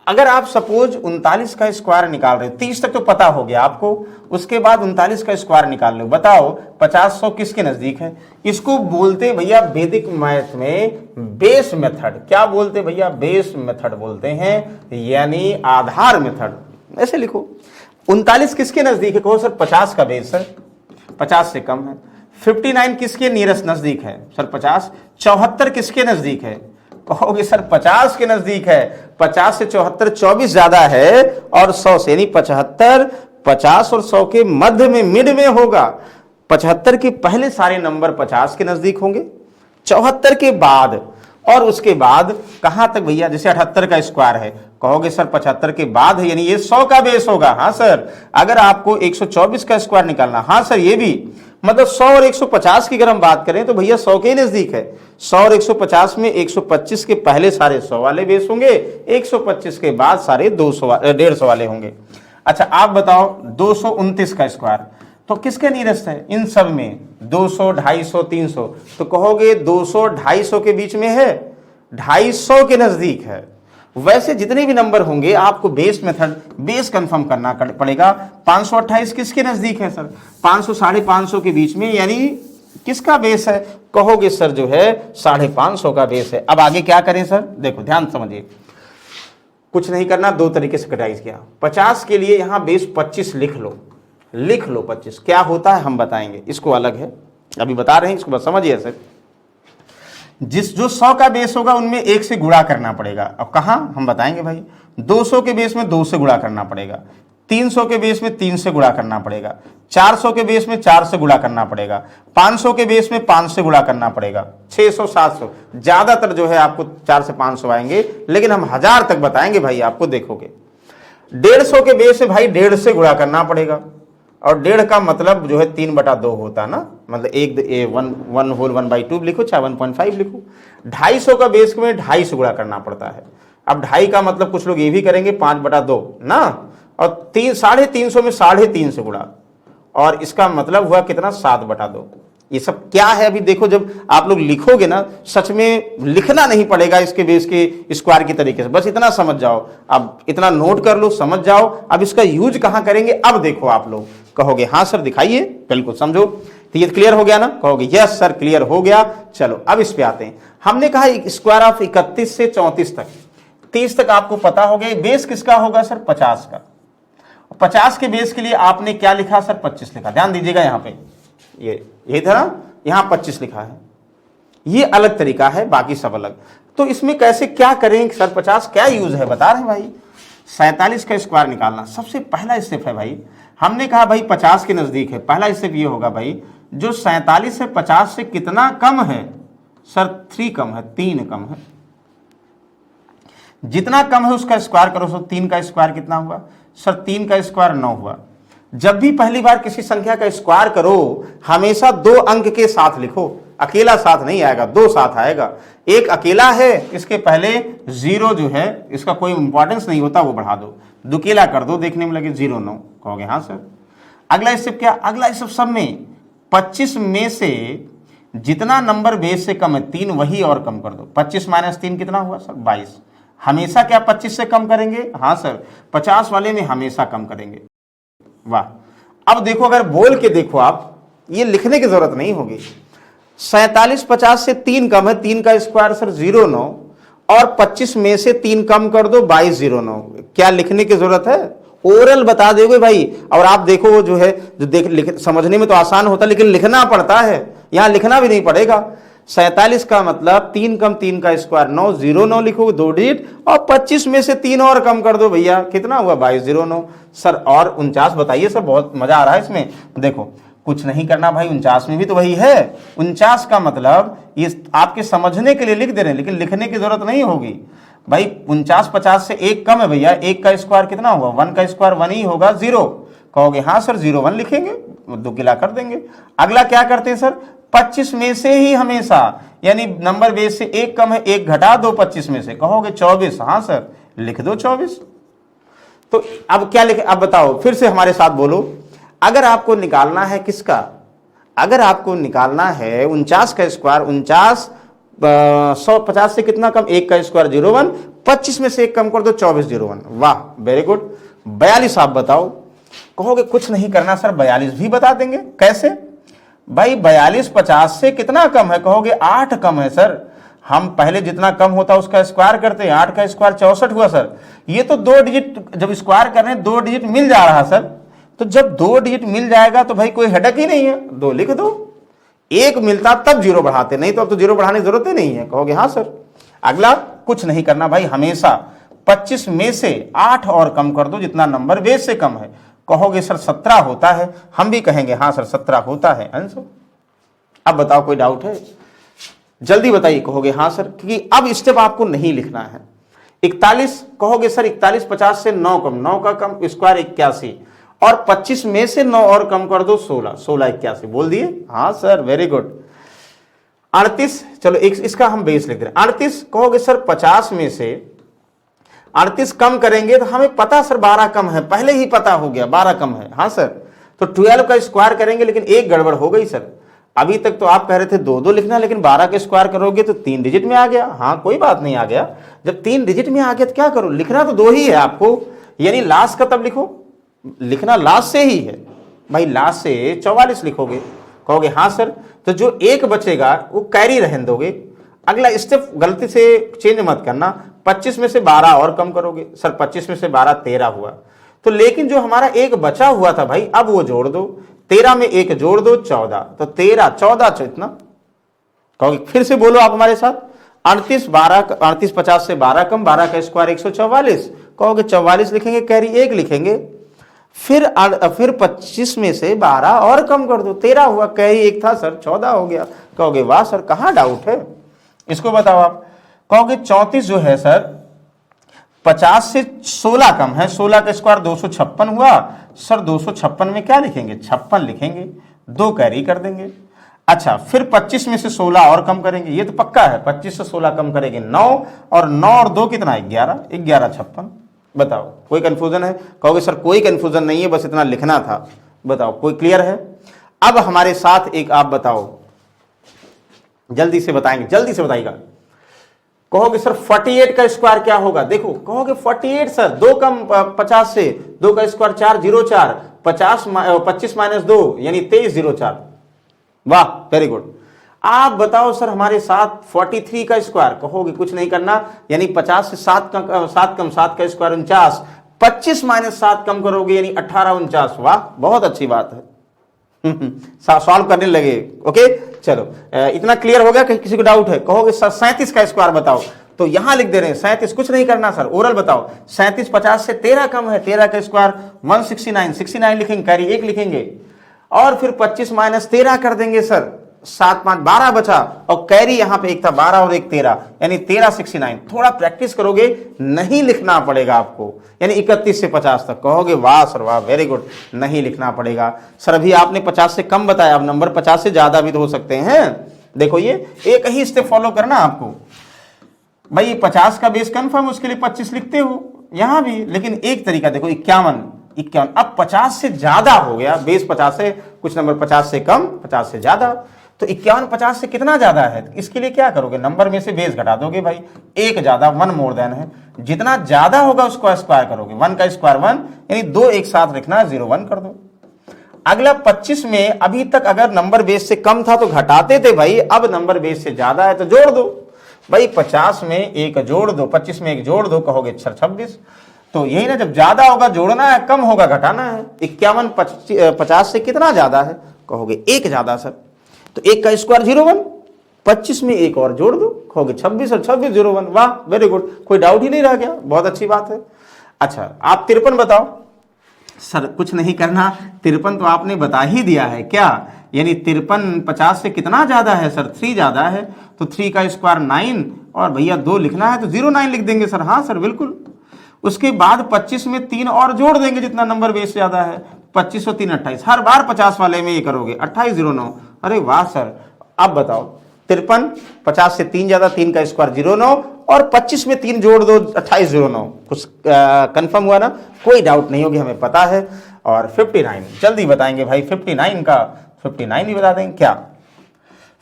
अगर आप सपोज 39 का स्क्वायर निकाल रहे हो, 30 तक तो पता हो गया आपको, उसके बाद 39 का स्क्वायर निकाल लो, बताओ 50 100 किसके नजदीक है? इसको बोलते भैया वैदिक मैथ में बेस मेथड। क्या बोलते भैया? बेस मेथड बोलते हैं, यानी आधार मेथड। ऐसे लिखो, 39 किसके नजदीक है? कहो सर 50 का बेस है, 50 से कम है। 59 किसके नियरेस्ट नजदीक है? सर 50। 74 किसके नजदीक है? कहोगे सर 50 के नजदीक है। 50 से 74 24 ज्यादा है, और 100 से, यानी 75 50 और 100 के मध्य में, मिड में होगा। 75 के पहले सारे नंबर 50 के नजदीक होंगे, 74 के बाद, और उसके बाद कहां तक भैया? जैसे 78 का स्क्वायर है, कहोगे सर 75 के बाद है, यानी ये 100 का बेस होगा। हाँ सर। अगर आपको 124 का स्क्वायर निकालना, हाँ सर ये भी, मतलब 100 और 150 की अगर हम बात करें तो भैया 100 के नजदीक है। 100 और 150 में 125 के पहले सारे 100 वाले बेस होंगे, 125 के बाद सारे 150 वाले होंगे। अच्छा आप बताओ 229 का स्क्वायर तो किसके नियरेस्ट है? इन सब में 200, 250, 300, तो कहोगे 200 250 के बीच में है, 250 के नजदीक है। वैसे जितने भी नंबर होंगे आपको बेस मेथड, बेस कंफर्म करना पड़ेगा। 528 किसके नजदीक है सर? 500 550 के बीच में, यानी किसका बेस है? कहोगे सर जो है 550 का बेस है। अब आगे क्या करें सर? देखो ध्यान समझिए, कुछ नहीं करना, दो तरीके से कटाइज किया। 50 के लिए यहां बेस 25 लिख लो, लिख लो 25। क्या होता है हम बताएंगे, इसको अलग है, अभी बता रहे हैं, इसको बस समझिए सर। जो 100 का बेस होगा उनमें 1 से गुणा करना पड़ेगा। अब कहां हम बताएंगे भाई, 200 के बेस में 2 से गुणा करना पड़ेगा, 300 के बेस में 3 से गुणा करना पड़ेगा, 400 के बेस में 4 से गुणा करना पड़ेगा, 500 के बेस में 5 से गुणा करना पड़ेगा, 600 700, ज्यादातर जो है आपको 4 से 500 आएंगे, लेकिन हम 1000 तक बताएंगे भाई आपको, देखोगे। 150 के बेस में भाई 1.5 से गुणा करना पड़ेगा, और 1.5 का मतलब जो है 3/2 होता ना, मतलब 1 होल 1/2 लिखो, चाहे 1.5 लिखो। 250 का बेस में 2.5 से गुणा करना पड़ता है। अब 2.5 का मतलब कुछ लोग ये भी करेंगे 5/2 ना, और 350 में 3.5 से गुणा, और इसका मतलब हुआ कितना? 7/2। ये सब क्या है अभी देखो, जब आप लोग लिखोगे ना, सच में लिखना नहीं पड़ेगा इसके बेस के स्क्वायर की तरीके से, बस इतना समझ जाओ। अब इतना नोट कर लो, समझ जाओ। अब इसका यूज कहां करेंगे अब देखो, आप लोग कहोगे हाँ सर दिखाइए, बिल्कुल समझो। तो ये क्लियर हो गया ना? कहोगे यस सर क्लियर हो गया। चलो अब इस पे आते हैं। हमने कहा स्क्वायर ऑफ 31 से 34 तक, 30 तक आपको पता हो गया। बेस किसका होगा सर? 50 का। 50 के बेस के लिए आपने क्या लिखा सर? 25 लिखा। ध्यान दीजिएगा यहाँ पे, ये था ना, यहां 25 लिखा है। ये अलग तरीका है, बाकी सब अलग। तो इसमें कैसे क्या करें सर? 50 क्या यूज है बता रहे हैं भाई। 47 का स्क्वायर निकालना सबसे पहला स्टेप है भाई। हमने कहा भाई 50 के नजदीक है, पहला स्टेप ये होगा भाई, जो 47 से 50 से कितना कम है सर 3 कम है, 3 कम है। जितना कम है उसका स्क्वायर करो, सो 3 का स्क्वायर कितना हुआ सर? 3 का स्क्वायर 9 हुआ। जब भी पहली बार किसी संख्या का स्क्वायर करो हमेशा 2 अंक के साथ लिखो, अकेला साथ नहीं आएगा, 2 साथ आएगा। एक अकेला है, इसके पहले 0 जो है इसका कोई इंपॉर्टेंस नहीं होता, वो बढ़ा दो, दुकेला कर दो, देखने में लगे 0 9, कहोगे हाँ सर। अगला स्टेप क्या? अगला स्टेप सब में 25 में से जितना नंबर बेस से कम है 3 वही और कम कर दो। 25 माइनस 3 कितना हुआ सर? 22। हमेशा क्या 25 से कम करेंगे? हाँ सर, 50 वाले में हमेशा कम करेंगे। वाह। अब देखो, अगर बोल के देखो आप, ये लिखने की जरूरत नहीं होगी। 47 50 से 3 कम है, 3 का स्क्वायर सर 0 9, और 25 में से 3 कम कर दो 22 0 9। क्या लिखने की जरूरत है? ओरल बता दोगे भाई। और आप देखो वो जो है, जो समझने में तो आसान होता है लेकिन लिखना पड़ता है, यहां लिखना भी नहीं पड़ेगा। 47 का मतलब 3 कम 3 का स्क्वायर 9, 0 9 लिखोगे 2 डिजिट, और 25 में से 3 और कम कर दो भैया, कितना हुआ? 22 0 9 सर। और 49 बताइए सर, बहुत मजा आ रहा है इसमें। देखो कुछ नहीं करना भाई, 49 में भी तो वही है। 49 का मतलब ये आपके समझने के लिए लिख दे रहे हैं, लेकिन लिखने की जरूरत नहीं होगी भाई। 49 50 से 1 कम है भैया, 1 का स्क्वायर कितना हुआ? 1 का स्क्वायर 1 ही होगा, 0। कहोगे हाँ सर 0 1 लिखेंगे, दुगुना कर देंगे। अगला क्या करते हैं सर? 25 में से ही हमेशा, यानी नंबर बेस से 1 कम है, 1 घटा दो 25 में से, कहोगे 24। हाँ सर, लिख दो 24। तो अब क्या लिखे? अब बताओ, फिर से हमारे साथ बोलो। अगर आपको निकालना है किसका? अगर आपको निकालना है 49 का स्क्वायर, 49 150 से कितना कम? 1 का स्क्वायर 0 1, 25 में से 1 कम कर दो 24 0 1। वाह, वेरी गुड। 42 आप बताओ। कहोगे कुछ नहीं करना सर, 42 भी बता देंगे। कैसे भाई? 42 50 से कितना कम है? कहोगे 8 कम है सर। हम पहले जितना कम होता उसका स्क्वायर करते हैं, 8 का स्क्वायर 64 हुआ सर। ये तो 2 डिजिट जब स्क्वायर कर रहे हैं 2 डिजिट मिल जा रहा सर। तो जब 2 डिजिट मिल जाएगा तो भाई कोई हेडक ही नहीं है, 2 लिख दो। 1 मिलता तब 0 बढ़ाते, नहीं तो अब तो 0 बढ़ाने की जरूरत ही नहीं है, कहोगे हाँ सर। अगला कुछ नहीं करना भाई, हमेशा 25 में से 8 और कम कर दो जितना नंबर बेस से कम है। कहोगे सर 17 होता है, हम भी कहेंगे हाँ सर 17 होता है आंसर। अब बताओ कोई डाउट है? जल्दी बताइए। कहोगे हाँ सर, क्योंकि अब स्टेप आपको नहीं लिखना है। 41 कहोगे सर 41 50 से 9 कम, 9 का कम स्क्वायर 81, और 25 में से 9 और कम कर दो 16, 16 81 बोल दिए। हाँ सर, वेरी गुड। 38, चलो इसका हम बेस लिख रहे हैं। 38 कहोगे सर 50 में से 38 कम करेंगे तो हमें पता सर 12 कम है, पहले ही पता हो गया 12 कम है। हाँ सर, तो 12 का स्क्वायर करेंगे, लेकिन एक गड़बड़ हो गई सर। अभी तक तो आप कह रहे थे 2 2 लिखना, लेकिन 12 का स्क्वायर करोगे तो 3 डिजिट में आ गया। हाँ कोई बात नहीं, आ गया। जब 3 डिजिट में आ गया तो क्या करो? लिखना तो 2 ही है आपको, यानी लास्ट का तब लिखो, लिखना लास्ट से ही है भाई। लास्ट से 44 लिखोगे, कहोगे हाँ सर। तो जो 1 बचेगा वो कैरी रहने दोगे। अगला स्टेप गलती से चेंज मत करना, 25 में से 12 और कम करोगे सर। 25 में से 12 13 हुआ। तो लेकिन जो हमारा 1 बचा हुआ था भाई, अब वो जोड़ दो। 13 में 1 जोड़ दो 14, तो 13 14 इतना। कहोगे फिर से बोलो आप हमारे साथ। 38 50 से 12 कम, 12 का स्क्वायर 144, कहोगे 44 लिखेंगे, कैरी 1 लिखेंगे। फिर 25 में से 12 और कम कर दो, 13 हुआ, कैरी 1 था सर, 14 हो गया। कहोगे वाह सर, कहाँ डाउट है? इसको बताओ आप। कहोगे 34 जो है सर 50 से 16 कम है, 16 का स्क्वायर 256 हुआ सर। 256 में क्या लिखेंगे? 56 लिखेंगे, 2 कैरी कर देंगे। अच्छा, फिर 25 में से 16 और कम करेंगे, ये तो पक्का है। 25 से 16 कम करेंगे 9, और 9 और 2 कितना? 11, 11 56। बताओ कोई कंफ्यूजन है? कहोगे सर कोई कंफ्यूजन नहीं है, बस इतना लिखना था। बताओ कोई क्लियर है? अब हमारे साथ एक आप बताओ, जल्दी से बताएंगे, जल्दी से बताइएगा। कहोगे सर 48 का स्क्वायर क्या होगा? देखो कहोगे 48 सर 2 कम 50 से, 2 का स्क्वायर 4 0 4, 25 माइनस 2 यानी 23 0 4। वाह, वेरी गुड। आप बताओ सर हमारे साथ 43 का स्क्वायर। कहोगे कुछ नहीं करना, यानी 50 से 7 कम 7 का स्क्वायर 49, 25 माइनस 7 कम करोगे यानी 18 49। वाह, बहुत अच्छी बात है। सॉल्व करने लगे। ओके चलो, इतना क्लियर हो गया? किसी को डाउट है? कहोगे सर 37 का स्क्वायर बताओ, तो यहां लिख दे रहे हैं 37, कुछ नहीं करना सर, ओरल बताओ। 37 50 से 13 कम है, 13 का स्क्वायर 169, 69 लिखेंगे, कैरी 1 लिखेंगे, और फिर 25 माइनस 13 कर देंगे सर, 7 5 12 बचा और कैरी यहां पे एक था 12 और एक 13 यानी 13 69। थोड़ा प्रैक्टिस करोगे नहीं लिखना पड़ेगा आपको, यानी 31 से 50 तक। कहोगे वाह सर वाह वेरी गुड, नहीं लिखना पड़ेगा सर। अभी आपने 50 से कम बताया, अब नंबर 50 से ज्यादा भी तो हो सकते हैं। देखो ये एक ही स्टेप फॉलो करना आपको भाई। 50 का बेस कंफर्म, उसके लिए 25 लिखते हो यहां भी, लेकिन एक तरीका देखो 51 51। अब 50 से ज्यादा हो गया, बेस 50 से कुछ नंबर 50 से कम 50 से ज्यादा, तो 51 50 से कितना ज्यादा है? इसके लिए क्या करोगे, नंबर में से बेस घटा दोगे भाई, एक ज्यादा 1 मोर देन है, जितना ज्यादा होगा उसको स्क्वायर करोगे, 1 का स्क्वायर 1 यानी 2 एक साथ लिखना है, 0 1 कर दो। अगला 25 में अभी तक अगर नंबर बेस से कम था तो घटाते थे भाई, अब नंबर बेस से ज्यादा है तो जोड़ दो भाई। 50 में एक जोड़ दो, 25 में एक जोड़ दो, कहोगे 26। तो यही ना, जब ज्यादा होगा जोड़ना है, कम होगा घटाना है। 51 50 से कितना ज्यादा है? कहोगे एक ज्यादा सर, तो एक का स्क्वायर 01, 25 में एक और जोड़ दो, कहोगे 26 और 26 01। वाह वेरी गुड, कोई डाउट ही नहीं रह गया, बहुत अच्छी बात है। अच्छा आप 53 बताओ। सर कुछ नहीं करना, 53 तो आपने बता ही दिया है क्या, यानी 53 50 से कितना ज्यादा है सर? 3 ज्यादा है, तो 3 का स्क्वायर 9 और भैया 2 लिखना है तो 09 लिख देंगे सर। हाँ सर बिल्कुल। उसके बाद 25 में 3 और जोड़ देंगे जितना नंबर बेस ज्यादा है, 25 और 3 28। हर बार 50 वाले में ये करोगे, 2809। अरे वाह सर। अब बताओ 53 50 से 3 ज्यादा, 3 का स्क्वायर 09 और 25 में 3 जोड़ दो, 2809। कुछ कंफर्म हुआ ना? कोई डाउट नहीं होगी, हमें पता है। और 59 जल्दी बताएंगे भाई, 59 का 59 ही बता देंगे क्या?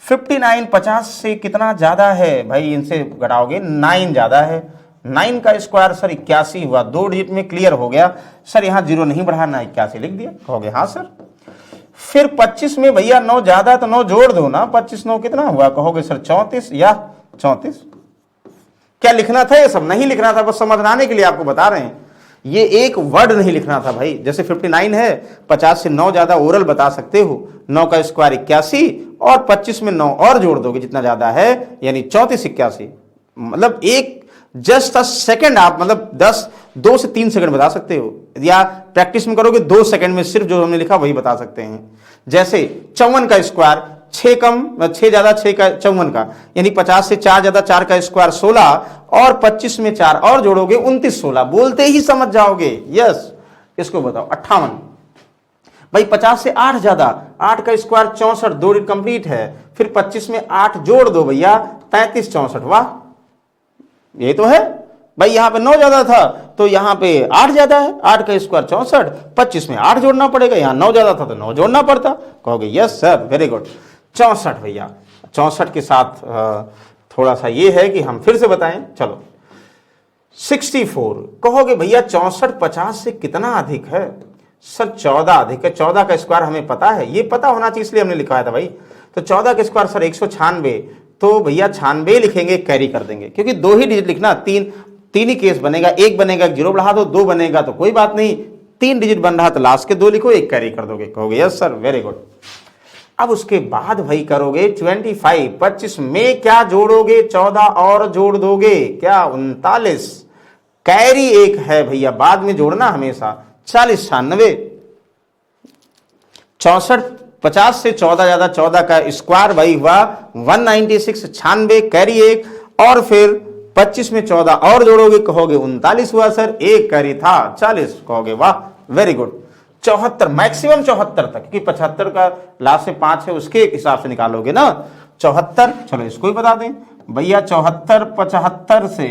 59 50 से कितना ज्यादा है भाई? इनसे घटाओगे 9 ज्यादा है, 9 का स्क्वायर सर 81 हुआ, 2 डिजिट में क्लियर हो गया सर। यहां 0 नहीं बढ़ाना, 81 लिख दिया, कहोगे हाँ सर। फिर 25 में भैया 9 ज्यादा तो 9 जोड़ दो ना, 25 9 कितना हुआ? कहोगे सर 34 या 34। क्या लिखना था? ये सब नहीं लिखना था, बस समझाने के लिए आपको बता रहे हैं। ये एक वर्ड नहीं लिखना था भाई। जैसे 59 है, 50 से 9 ज्यादा ओरल बता सकते हो, 9 का स्क्वायर 81 और 25 में 9 और जोड़ दोगे जितना ज्यादा है, यानी 34 81। मतलब एक जस्ट अ सेकंड आप, मतलब 2 से 3 सेकंड बता सकते हो, या प्रैक्टिस में करोगे 2 सेकंड में सिर्फ जो हमने लिखा वही बता सकते हैं। जैसे 54 का स्क्वायर 6 कम 6 ज्यादा 6 का 54 का, यानी 50 से 4 ज्यादा 4 का स्क्वायर 16 और 25 में 4 और जोड़ोगे 29 16। बोलते ही समझ जाओगे। यस, इसको बताओ 58 भाई। 50 से 8 ज्यादा, 8 का स्क्वायर 64, 2 डिजिट कंप्लीट है, फिर 25 में 8 जोड़ दो भैया, 33 64। वाह ये तो है भाई। यहां पे 9 ज्यादा था तो यहां पे 8 ज्यादा है, 8 का स्क्वायर 64, 25 में 8 जोड़ना पड़ेगा, यहां 9 ज्यादा था तो 9 जोड़ना पड़ता। कहोगे यस सर वेरी गुड। 64 भैया, 64 के साथ थोड़ा सा ये है कि हम फिर से बताएं। चलो 64, कहोगे भैया 64 50 से कितना अधिक है? सर 14 अधिक है, 14 का स्क्वायर हमें पता है, ये पता होना चाहिए इसलिए हमने लिखा था भाई। तो 14 का स्क्वायर सर 196, तो भैया 96 लिखेंगे, कैरी कर देंगे, क्योंकि 2 ही डिजिट लिखना, 3 ही केस बनेगा, एक बनेगा 0 बढ़ा दो, 2 बनेगा तो कोई बात नहीं, 3 डिजिट बन रहा तो लास्ट के 2 लिखो, एक कैरी कर दोगे। कहोगे यस सर वेरी गुड। अब उसके बाद भाई करोगे 25, 25 में क्या जोड़ोगे? 14 और जोड़ दोगे, क्या 39, कैरी एक है भैया, बाद में जोड़ना हमेशा, 40 96। 64 50 से 14 ज्यादा, 14 का स्क्वायर भाई हुआ 196, 96 कैरी एक, और फिर 25 में 14 और जोड़ोगे, कहोगे 39 हुआ सर, एक कैरी था 40। कहोगे वाह वेरी गुड। 74 मैक्सिमम 74 तक, क्योंकि 75 का लास्ट से 5 है, उसके हिसाब से निकालोगे ना 74। चलो इसको ही बता दें भैया, 74 75 से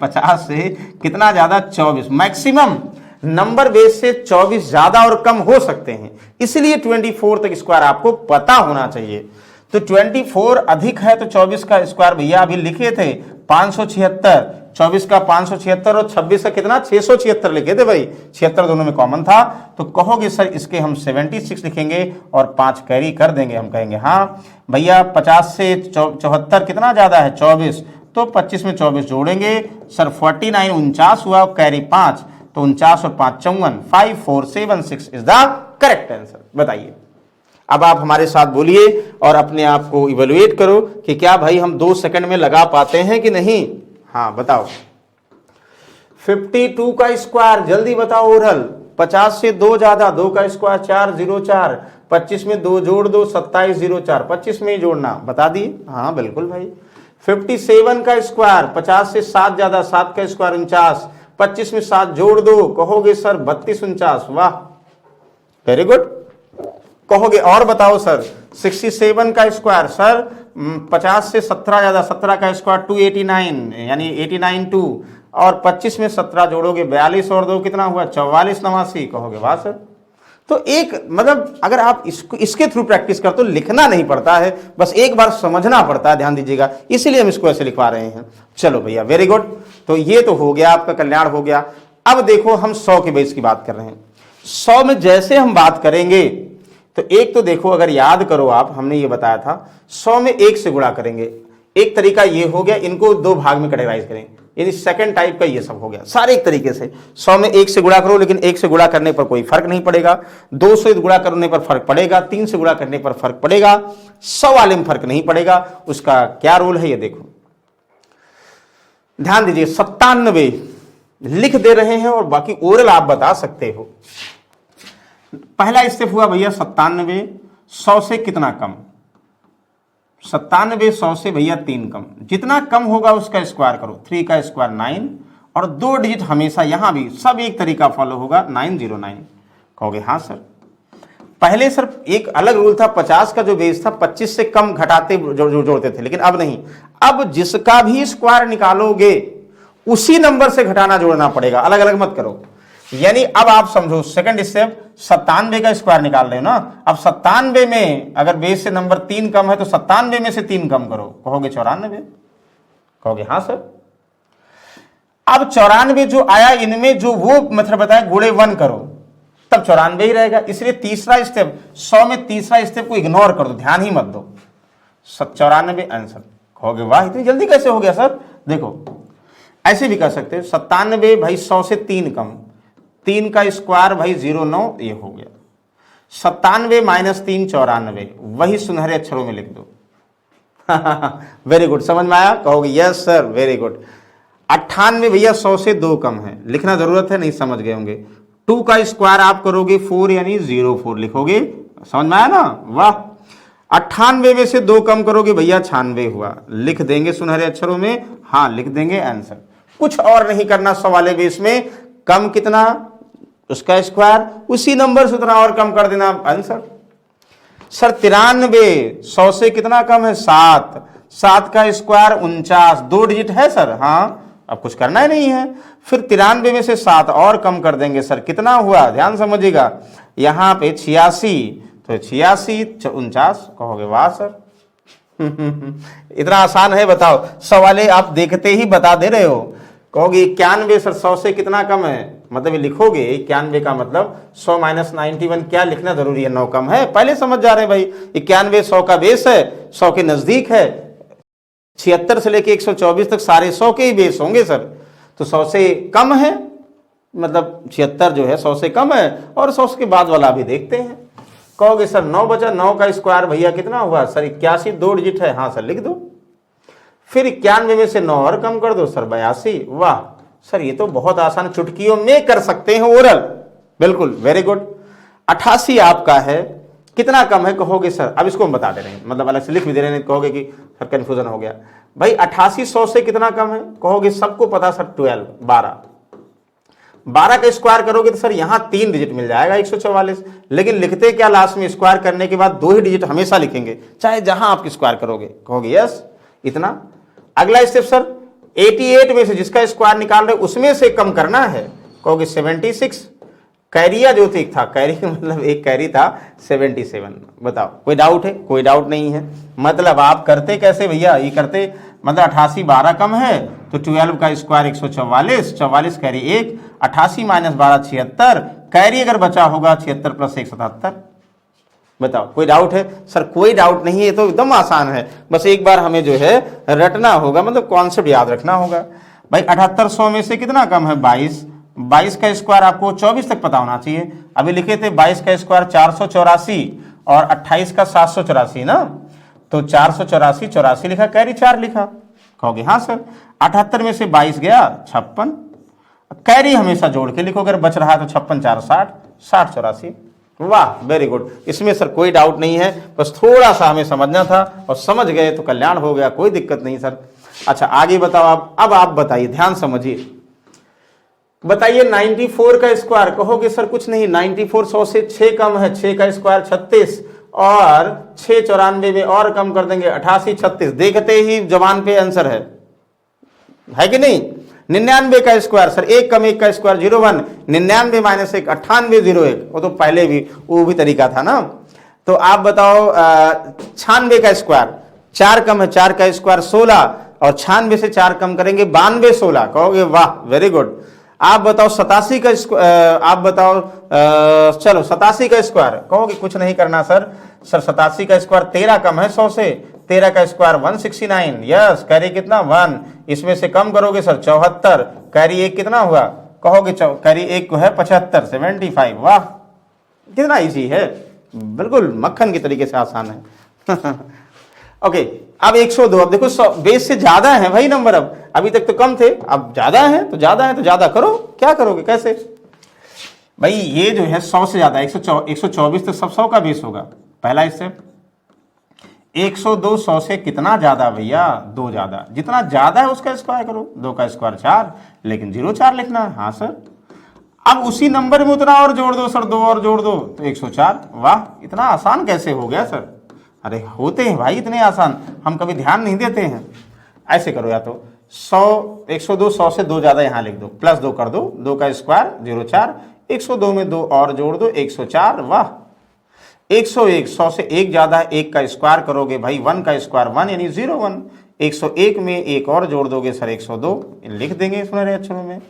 50 से कितना ज्यादा? 24। मैक्सिमम नंबर बेस से 24 ज्यादा और कम हो सकते हैं, इसलिए 24 तक स्क्वायर आपको पता होना चाहिए। तो 24 अधिक है तो 24 का स्क्वायर भैया अभी लिखे थे 576, 24 का 576 और 26 का कितना? 676 लिखे थे भाई, 76 दोनों में कॉमन था। तो कहोगे सर इसके हम 76 लिखेंगे और 5 कैरी कर देंगे। हम कहेंगे हाँ भैया 50 से 74 कितना ज्यादा है? 24, तो 25 में 24 जोड़ेंगे सर, 49 49 हुआ, कैरी 5, तो 49 और 5 54, 5476 इज द करेक्ट आंसर। बताइए अब आप हमारे साथ बोलिए और अपने आप को इवेलुएट करो कि क्या भाई हम 2 सेकंड में लगा पाते हैं कि नहीं। हाँ बताओ। 52 का स्क्वायर जल्दी बताओ ओरल। 50 से 2 ज्यादा, 2 का स्क्वायर 404, 25 में 2 जोड़ दो, 27 0 4, 25 में ही जोड़ना, बता दिए। हाँ बिल्कुल भाई। 57 का स्क्वायर, 50 से 7 ज्यादा, 7 का स्क्वायर 49, 25 में 7 जोड़ दो, कहोगे सर 32 49, वाह वेरी गुड। कहोगे और बताओ सर 67 का स्क्वायर, सर 50 से 17 ज्यादा, 17 का स्क्वायर 289 यानी 89 2, और 25 में 17 जोड़ोगे 42 और 2 कितना हुआ 44 89, कहोगे वाह सर। तो एक मतलब अगर आप इसके थ्रू प्रैक्टिस करते तो लिखना नहीं पड़ता है, बस एक बार समझना पड़ता है, ध्यान दीजिएगा, इसीलिए हम इसको ऐसे लिखवा रहे हैं। चलो भैया वेरी गुड। तो ये तो हो गया, आपका कल्याण हो गया। अब देखो हम 100 के बेस की बात कर रहे हैं। 100 में जैसे हम बात करेंगे तो एक तो देखो, अगर याद करो आप, हमने ये बताया था 100 में 1 से गुणा करेंगे। एक तरीका ये हो गया, इनको 2 भाग में कैटेगराइज करें, यानी सेकंड टाइप का ये सब हो गया सारे एक तरीके से। 100 में 1 से गुणा करो, लेकिन 1 से गुणा करने पर कोई फर्क नहीं पड़ेगा, 2 से गुणा करने पर फर्क पड़ेगा, 3 से गुणा करने पर फर्क पड़ेगा, 100 वाले में फर्क नहीं पड़ेगा। उसका क्या रूल है ये देखो, ध्यान दीजिए। 97 लिख दे रहे हैं और बाकी ओरल आप बता सकते हो। पहला स्टेप हुआ भैया 97 100 से कितना कम, 97 100 से भैया 3 कम, जितना कम होगा उसका स्क्वायर करो, 3 का स्क्वायर 9, और 2 डिजिट हमेशा यहां भी सब एक तरीका फॉलो होगा 909। कहोगे हाँ सर। पहले सर एक अलग रूल था, 50 का जो बेस था 25 से कम घटाते जोड़ते थे, लेकिन अब नहीं, अब जिसका भी स्क्वायर निकालोगे उसी नंबर से घटाना जोड़ना पड़ेगा, अलग अलग मत करो। यानी अब आप समझो सेकंड स्टेप, 97 का स्क्वायर निकाल रहे हो ना, अब 97 में अगर बेस से नंबर 3 कम है तो 97 में से 3 कम करो, कहोगे 94, कहोगे हाँ सर। अब 94 जो आया इनमें जो वो मतलब बताया गुणे 1 करो, तब 94 ही रहेगा। इसलिए तीसरा स्टेप 100 में तीसरा स्टेप को इग्नोर कर दो, ध्यान ही मत दो, 94 आंसर। कहोगे वाह इतनी जल्दी कैसे हो गया सर। देखो ऐसे भी कर सकते हो, 97 भाई 100 से 3 कम, 3 का स्क्वायर भाई 09, ये हो गया। 97 माइनस 3 94, वही सुनहरे अक्षरों में लिख दो। वेरी गुड, समझ में आया, कहोगे यस सर वेरी गुड। 98 भैया 100 से 2 कम है, लिखना जरूरत है, नहीं समझ गए होंगे। 2 का स्क्वायर आप करोगे 4 यानी 04 लिखोगे, समझ में आया ना, वाह। 98 में से 2 कम करोगे भैया 96 हुआ, लिख देंगे सुनहरे अक्षरों में, हाँ लिख देंगे आंसर। कुछ और नहीं करना, 100 वाले बेस में कम कितना उसका स्क्वायर, उसी नंबर से उतना और कम कर देना आंसर। सर 93 100 से कितना कम है 7, 7 का स्क्वायर 49, 2 डिजिट है सर, हाँ अब कुछ करना ही नहीं है। फिर 93 में से 7 और कम कर देंगे सर, कितना हुआ ध्यान समझिएगा, यहां पे 86, तो 86 49, कहोगे वाह सर। इतना आसान है, बताओ 100 वाले आप देखते ही बता दे रहे हो। कहोगे 91 सर 100 से कितना कम है, मतलब ये लिखोगे 91 का मतलब 100 माइनस 91, क्या लिखना जरूरी है, 9 कम है, पहले समझ जा रहे हैं भाई। 91 100 का बेस है, 100 के नजदीक है, 76 से लेके 124 तक सारे 100 के ही बेस होंगे सर, तो 100 से कम है, मतलब 76 जो है 100 से कम है, और 100 के बाद वाला भी देखते हैं। कहोगे सर 9 बचा, 9 का स्क्वायर भैया कितना हुआ सर 81, 2 डिजिट है, हाँ सर लिख दो। फिर 91 में से 9 और कम कर दो सर 82, वाह सर ये तो बहुत आसान, चुटकियों में कर सकते हैं ओरल, बिल्कुल वेरी गुड। 88 आपका है, कितना कम है, कहोगे सर, अब इसको हम बता दे रहे हैं, मतलब अलग से लिख भी दे रहे हैं, कहोगे कि सर कंफ्यूजन हो गया भाई। 88 100 से कितना कम है, कहोगे सबको पता सर 12, 12 का स्क्वायर करोगे तो सर यहां 3 डिजिट मिल जाएगा 144, लेकिन लिखते क्या लास्ट में, स्क्वायर करने के बाद 2 ही डिजिट हमेशा लिखेंगे, चाहे जहां आप स्क्वायर करोगे, कहोगे यस इतना। अगला स्टेप सर 88 में से जिसका स्क्वायर निकाल रहे उसमें से कम करना है, कहोगे 76, कैरिया जो ठीक था, कैरी मतलब एक कैरी था 77, बताओ कोई डाउट है, कोई डाउट नहीं है। मतलब आप करते कैसे भैया, ये करते मतलब 88 12 कम है तो 12 का स्क्वायर 144, 44 कैरी 1, 88 माइनस 12 76, कैरी अगर बचा होगा 76 प्लस 1 77। बताओ कोई डाउट है सर, कोई डाउट नहीं है, तो एकदम आसान है, बस एक बार हमें जो है रटना होगा, मतलब कॉन्सेप्ट याद रखना होगा भाई। 78 100 में से कितना कम है 22, 22 का स्क्वायर आपको 24 तक पता होना चाहिए, अभी लिखे थे 22 का स्क्वायर 484 और 28 का 784 ना, तो 484 84 लिखा, कैरी 4 लिखा, कहोगे हाँ सर। 78 में से 22 गया 56, कैरी हमेशा जोड़ के लिखो, अगर बच रहा है तो 56 4 60, 60 84, वाह, वेरी गुड। इसमें सर कोई डाउट नहीं है, बस थोड़ा सा हमें समझना था और समझ गए तो कल्याण हो गया, कोई दिक्कत नहीं सर। अच्छा आगे बताओ आप। अब आप बताइए, ध्यान समझिए, बताइए 94 का स्क्वायर। कहोगे सर कुछ नहीं, 94 100 से 6 कम है, 6 का स्क्वायर 36 और 6 94 में और कम कर देंगे 88 36। देखते ही जबान पे आंसर है कि नहीं। 99 का स्क्वायर सर 1 कम 1 का स्क्वायर 01, 99 माइनस 1 98 01, वो तो पहले भी वो भी तरीका था ना। तो आप बताओ 96 का स्क्वायर 4 कम है, 4 का स्क्वायर 16 और 96 से 4 कम करेंगे 92 16। कहोगे वाह वेरी गुड। आप बताओ 87 का आप बताओ चलो 87 का स्क्वायर। कहोगे कुछ नहीं करना सर 87 का स्क्वायर 13 कम है 100 से, 13 का स्क्वायर 169। यस, कैरी कितना 1, इसमें से कम करोगे सर 74, कैरी 1 कितना हुआ। कहोगे कैरी 1 को है 75 75। वाह कितना इजी है, बिल्कुल मक्खन की तरीके से आसान है। ओके अब 102। अब देखो 100 बेस से ज्यादा है भाई नंबर, अब अभी तक तो कम थे, अब ज्यादा है तो ज्यादा करो। क्या करोगे कैसे भाई, ये जो है 100 से ज्यादा 124 तक सब 100 का बेस होगा, पहला स्टेप। 102 100 से कितना ज्यादा भैया, 2 ज्यादा, जितना ज्यादा है उसका स्क्वायर करो। 2 का स्क्वायर 4, लेकिन 04 लिखना है। हाँ सर, अब उसी नंबर में उतना और जोड़ दो सर, 2 और जोड़ दो तो 104। वाह इतना आसान कैसे हो गया सर। अरे होते हैं भाई इतने आसान, हम कभी ध्यान नहीं देते हैं। ऐसे करो, या तो 102 100 से 2 ज्यादा यहाँ लिख दो, प्लस 2 कर दो, 2 का स्क्वायर 04, 102 में 2 और जोड़ दो 104। वाह 101 100 से 1 ज्यादा है, 1 का स्क्वायर करोगे भाई 1 का स्क्वायर 1 यानी 01। 101 में 1 और जोड़ दोगे सर 102, लिख देंगे सुनहरे अक्षरों में।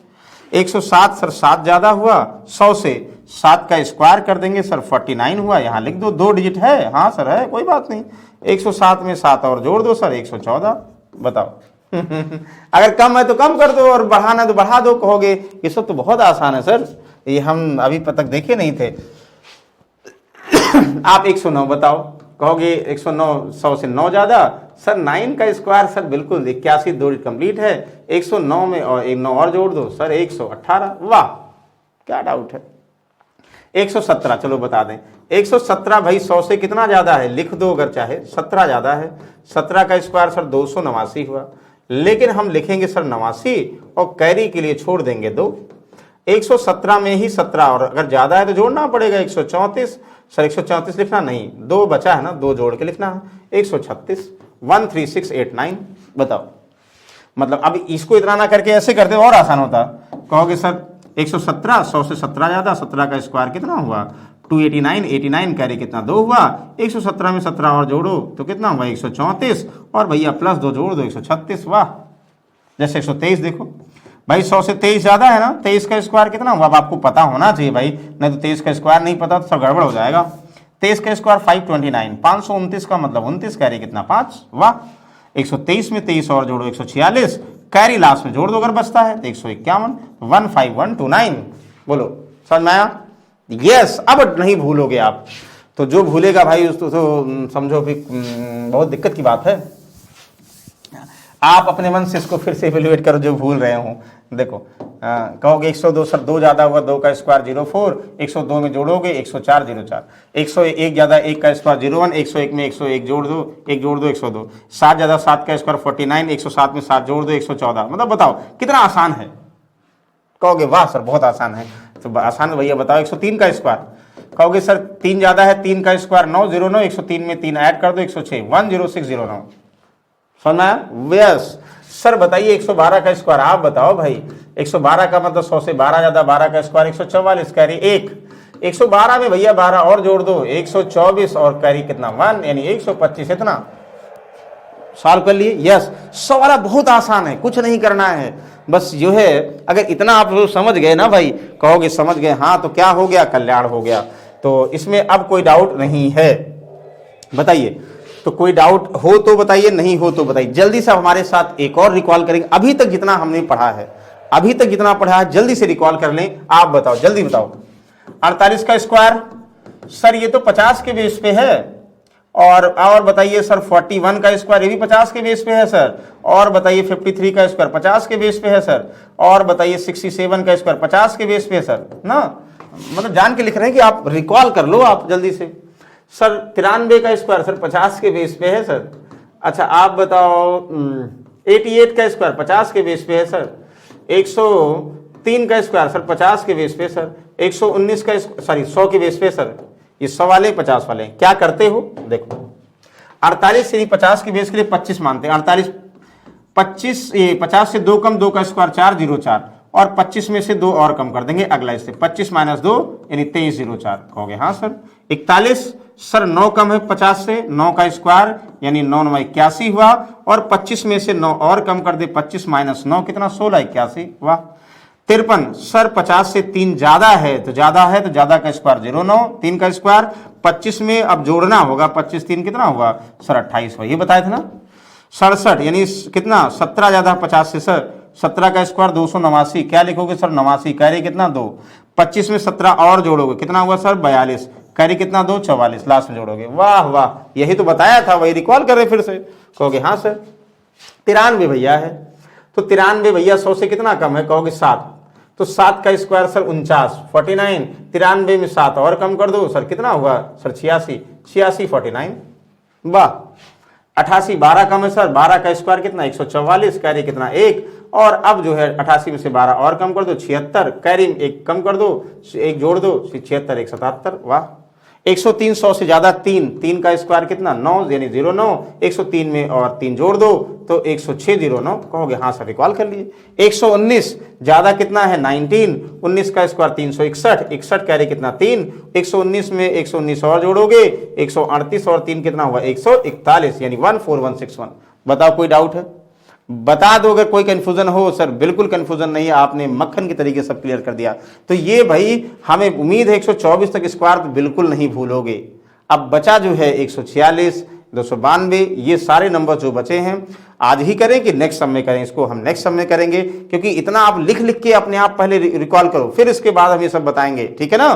107 सर 7 ज्यादा हुआ, 100 से 7 का स्क्वायर कर देंगे सर 49 हुआ, यहाँ लिख दो, 2 डिजिट है। हाँ सर है, कोई बात नहीं। 107 में 7 और जोड़ दो सर 114। बताओ अगर कम है तो कम कर दो और बढ़ाना है तो बढ़ा दो। कहोगे ये सब तो बहुत आसान है सर, ये हम अभी तक देखे नहीं थे। आप 109 बताओ। कहोगे 109 100 से 9 ज्यादा सर, 9 का स्क्वायर सर बिल्कुल 81, 2 कंप्लीट है। 109 में और 9 और जोड़ दो सर 118। वाह क्या डाउट है। 117 चलो बता दें। 117 भाई 100 से कितना ज्यादा है, लिख दो अगर चाहे, 17 ज्यादा है। 17 का स्क्वायर सर 289 हुआ, लेकिन हम लिखेंगे सर 89 और कैरी के लिए छोड़ देंगे 2। 117 में ही 17 और अगर ज्यादा है तो जोड़ना पड़ेगा 134 सर। 134 लिखना नहीं, 2 बचा है ना, 2 जोड़ के लिखना है 136 13689। बताओ मतलब अब इसको इतना ना करके ऐसे करते और आसान होता। कहोगे सर 117 100 से 17 ज्यादा, 17 का स्क्वायर कितना हुआ 289, 89 कैरी कितना 2 हुआ। 117 में 17 और जोड़ो तो कितना हुआ 134 और भैया प्लस 2 जोड़ दो 136। वाह जैसे 123 देखो भाई 100 से 23 ज्यादा है ना, 23 का स्क्वायर कितना हुआ। अब आपको पता होना चाहिए भाई, नहीं तो 23 का स्क्वायर नहीं पता तो सब गड़बड़ हो जाएगा। 23 का स्क्वायर 529, 529 का मतलब 29, कैरी कितना 5। वाह 123 में 23 और जोड़ो 146, कैरी लास्ट में जोड़ दो अगर बचता है तो 151, 15129। बोलो समझ में आया। यस अब नहीं भूलोगे आप, तो जो भूलेगा भाई उसको तो समझो भी बहुत दिक्कत की बात है। आप अपने मन से इसको फिर से इवेल्युएट करो जो भूल रहे हो। देखो कहोगे 102 सर 2 ज्यादा हुआ, 2 का स्क्वायर 04, 102 में जोड़ोगे 104 04, 101 ज्यादा 1 का स्क्वायर 01, 101 में 101 जोड़ दो 1 जोड़ दो 102, 7 ज्यादा 7 का स्क्वायर 49, 107 में 7 जोड़ दो 114। मतलब बताओ कितना आसान है। कहोगे वाह सर बहुत आसान है, तो आसान है भैया बताओ 103 का स्क्वायर। कहोगे सर 3 ज्यादा है, 3 का स्क्वायर 909, 103 में 3 ऐड कर दो 106, 10609। सुना यस सर। बताइए 112 का स्क्वायर, आप बताओ भाई 112 का मतलब 100 से 12 ज्यादा, 12 का स्क्वायर 144, कैरी 1। 112 में भैया 12 और जोड़ दो 124 और कैरी कितना 1 यानी 125। इतना सॉल्व कर लिए। यस 100 वाला बहुत आसान है, कुछ नहीं करना है, बस जो है अगर इतना आप लोग समझ गए ना भाई, कहोगे समझ गए हाँ तो क्या हो गया, कल्याण हो गया। तो इसमें अब कोई डाउट नहीं है, बताइए। तो कोई डाउट हो तो बताइए, नहीं हो तो बताइए। जल्दी से हमारे साथ एक और रिकॉल करेंगे, अभी तक जितना हमने पढ़ा है, अभी तक जितना पढ़ा है जल्दी से रिकॉल कर लें। आप बताओ जल्दी बताओ। 48 का स्क्वायर सर ये तो 50 के बेस पे है, और बताइए सर 41 का स्क्वायर ये भी 50 के बेस पे है सर, और बताइए 53 का स्क्वायर 50 के बेस पे है सर, और बताइए 67 का स्क्वायर 50 के बेस पे है सर ना। मतलब जान के लिख रहे हैं कि आप रिकॉल कर लो आप जल्दी से। सर 93 का स्क्वायर सर 50 के बेस पे है सर। अच्छा आप बताओ 88 का स्क्वायर 50 के बेस पे है सर। 103 का स्क्वायर सर 50 के बेस पे सर। 119 का 100 के बेस पे सर। ये 100 वाले 50 वाले क्या करते हो देखो, 48 यानी 50 के बेस के लिए 25 मानते हैं। 48 25 ये 50 से 2 कम, 2 का स्क्वायर 4 0 4 और 25 में से 2 और कम कर देंगे अगला इससे 25 माइनस 2 यानी 23 0 4 कहोगे। हाँ सर 41 सर 9 कम है 50 से, 9 का स्क्वायर यानी 9 9 81 हुआ और 25 में से 9 और कम कर दे 25 माइनस 9 कितना 16 81 वाह। 53 सर 50 से 3 ज्यादा है तो ज्यादा का स्क्वायर 0 9 3 का स्क्वायर 25 में अब जोड़ना होगा 25 3 कितना हुआ सर 28 हुआ, ये बताए थे ना। 67 यानी कितना 17 ज्यादा 50 से सर 17 का स्क्वायर 289 क्या लिखोगे सर 89 कैरी कितना 2 25 में 17 और जोड़ोगे कितना हुआ सर 42 कैरी कितना 2 44 लास्ट में जोड़ोगे। वाह वाह यही तो बताया था, वही रिकॉल कर रहे फिर से कहोगे। हाँ सर 93 भैया है तो 93 भैया 100 से कितना कम है कहोगे 7 तो 7 का स्क्वायर सर 49 49 93 में 7 और कम कर दो सर कितना हुआ सर 86 86 49 वाह। 88 12 कम है सर 12 का स्क्वायर कितना 144 कैरी कितना 1 और अब जो है 88 में से 12 और कम कर दो 76 कैरी 1 कम कर दो 1 जोड़ दो 76 1 77 वाह। 103 100 से ज्यादा 3 3 का स्क्वायर कितना 9 यानी 0 9 103 में और 3 जोड़ दो तो 106 0 9 कहोगे। हाँ सर रिकॉल कर लिए। 119 ज्यादा कितना है 19 19 का स्क्वायर 361 61 कैरी कितना 3 119 में 119 और जोड़ोगे 138 और 3 कितना हुआ 141 यानी 14161। बताओ कोई डाउट है बता दो अगर कोई कंफ्यूजन हो। सर बिल्कुल कंफ्यूजन नहीं है, आपने मक्खन की तरीके सब क्लियर कर दिया। तो ये भाई हमें उम्मीद है 124 तक स्क्वायर तो बिल्कुल नहीं भूलोगे। अब बचा जो है 146 292 ये सारे नंबर जो बचे हैं आज ही करें कि नेक्स्ट सम में करें, इसको हम नेक्स्ट सम में करेंगे क्योंकि इतना आप लिख लिख के अपने आप पहले रिकॉल करो फिर इसके बाद हम ये सब बताएंगे, ठीक है ना।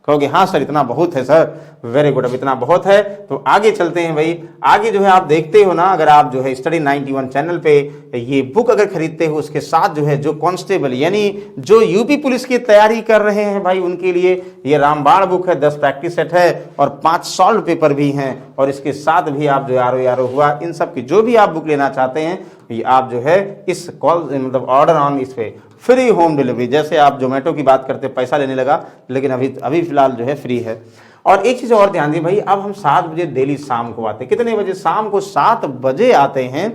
कहोगे हाँ सर इतना बहुत है सर, वेरी गुड, अब इतना बहुत है तो आगे चलते हैं भाई। आगे जो है आप देखते हो ना, अगर आप जो है स्टडी 91 चैनल पे ये बुक अगर खरीदते हो उसके साथ जो है जो कांस्टेबल यानी जो यूपी पुलिस की तैयारी कर रहे हैं भाई उनके लिए ये रामबाण बुक है, 10 प्रैक्टिस सेट है और 5 सॉल्व पेपर भी हैं और इसके साथ भी आप जो आरो हुआ इन सब की जो भी आप बुक लेना चाहते हैं ये आप जो है इस कॉल मतलब ऑर्डर ऑन इस पे फ्री होम डिलीवरी, जैसे आप जोमेटो की बात करते पैसा लेने लगा लेकिन अभी फिलहाल जो है फ्री है। और एक चीज़ और ध्यान दी भाई, अब हम 7 बजे डेली शाम को आते हैं। कितने बजे? शाम को 7 बजे आते हैं।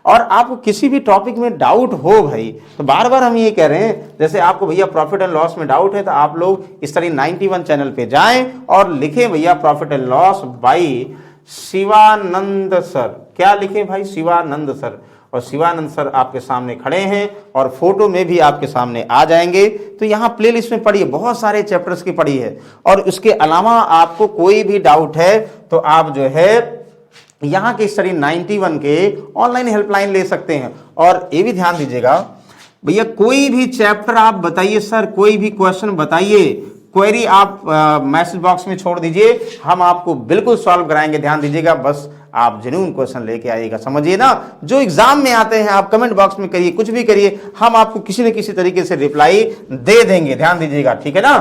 और आपको किसी भी टॉपिक में डाउट हो भाई तो बार बार हम ये कह रहे हैं, जैसे आपको भैया प्रॉफिट एंड लॉस में डाउट है तो आप लोग इस तरह 91 चैनल पे जाएं और लिखें भैया profit and loss by Shivanand sir. क्या लिखें भाई? शिवानंद सर। और शिवानंद सर आपके सामने खड़े हैं और फोटो में भी आपके सामने आ जाएंगे। तो यहाँ प्लेलिस्ट में पढ़िए, बहुत सारे चैप्टर्स की पढ़ी है। और उसके अलावा आपको कोई भी डाउट है तो आप जो है यहाँ के स्टडी 91 के ऑनलाइन हेल्पलाइन ले सकते हैं। और ये भी ध्यान दीजिएगा भैया, कोई भी चैप्टर आप बताइए सर, कोई भी क्वेश्चन बताइए, क्वेरी आप मैसेज बॉक्स में छोड़ दीजिए, हम आपको बिल्कुल सॉल्व कराएंगे। ध्यान दीजिएगा, बस आप जेन्युइन क्वेश्चन लेके आइएगा, समझिए ना। जो एग्जाम में आते हैं आप कमेंट बॉक्स में करिए, कुछ भी करिए, हम आपको किसी न किसी तरीके से रिप्लाई दे देंगे। ध्यान दीजिएगा, ठीक है ना।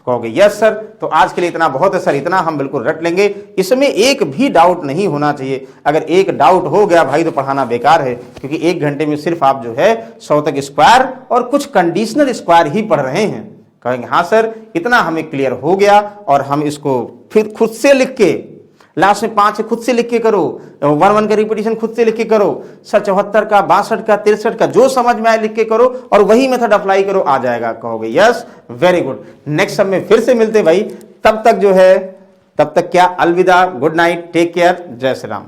कहोगे यस सर, तो आज के लिए इतना बहुत है सर, इतना हम बिल्कुल रट लेंगे, इसमें एक भी डाउट नहीं होना चाहिए। अगर एक डाउट हो गया भाई तो पढ़ाना बेकार है, क्योंकि 1 घंटे में सिर्फ आप जो है 100 तक स्क्वायर और कुछ कंडीशनल स्क्वायर ही पढ़ रहे हैं। कहेंगे हाँ सर, इतना हमें क्लियर हो गया और हम इसको फिर खुद से लिख के लास्ट में 5 खुद से लिख के करो, 1 का रिपीटिशन खुद से लिख के करो, सर 74 का 62 का 63 का जो समझ में आए लिख के करो और वही मेथड अप्लाई करो, आ जाएगा। कहोगे यस, वेरी गुड। नेक्स्ट सब में फिर से मिलते भाई, तब तक जो है, तब तक क्या, अलविदा, गुड नाइट, टेक केयर, जय श्री राम।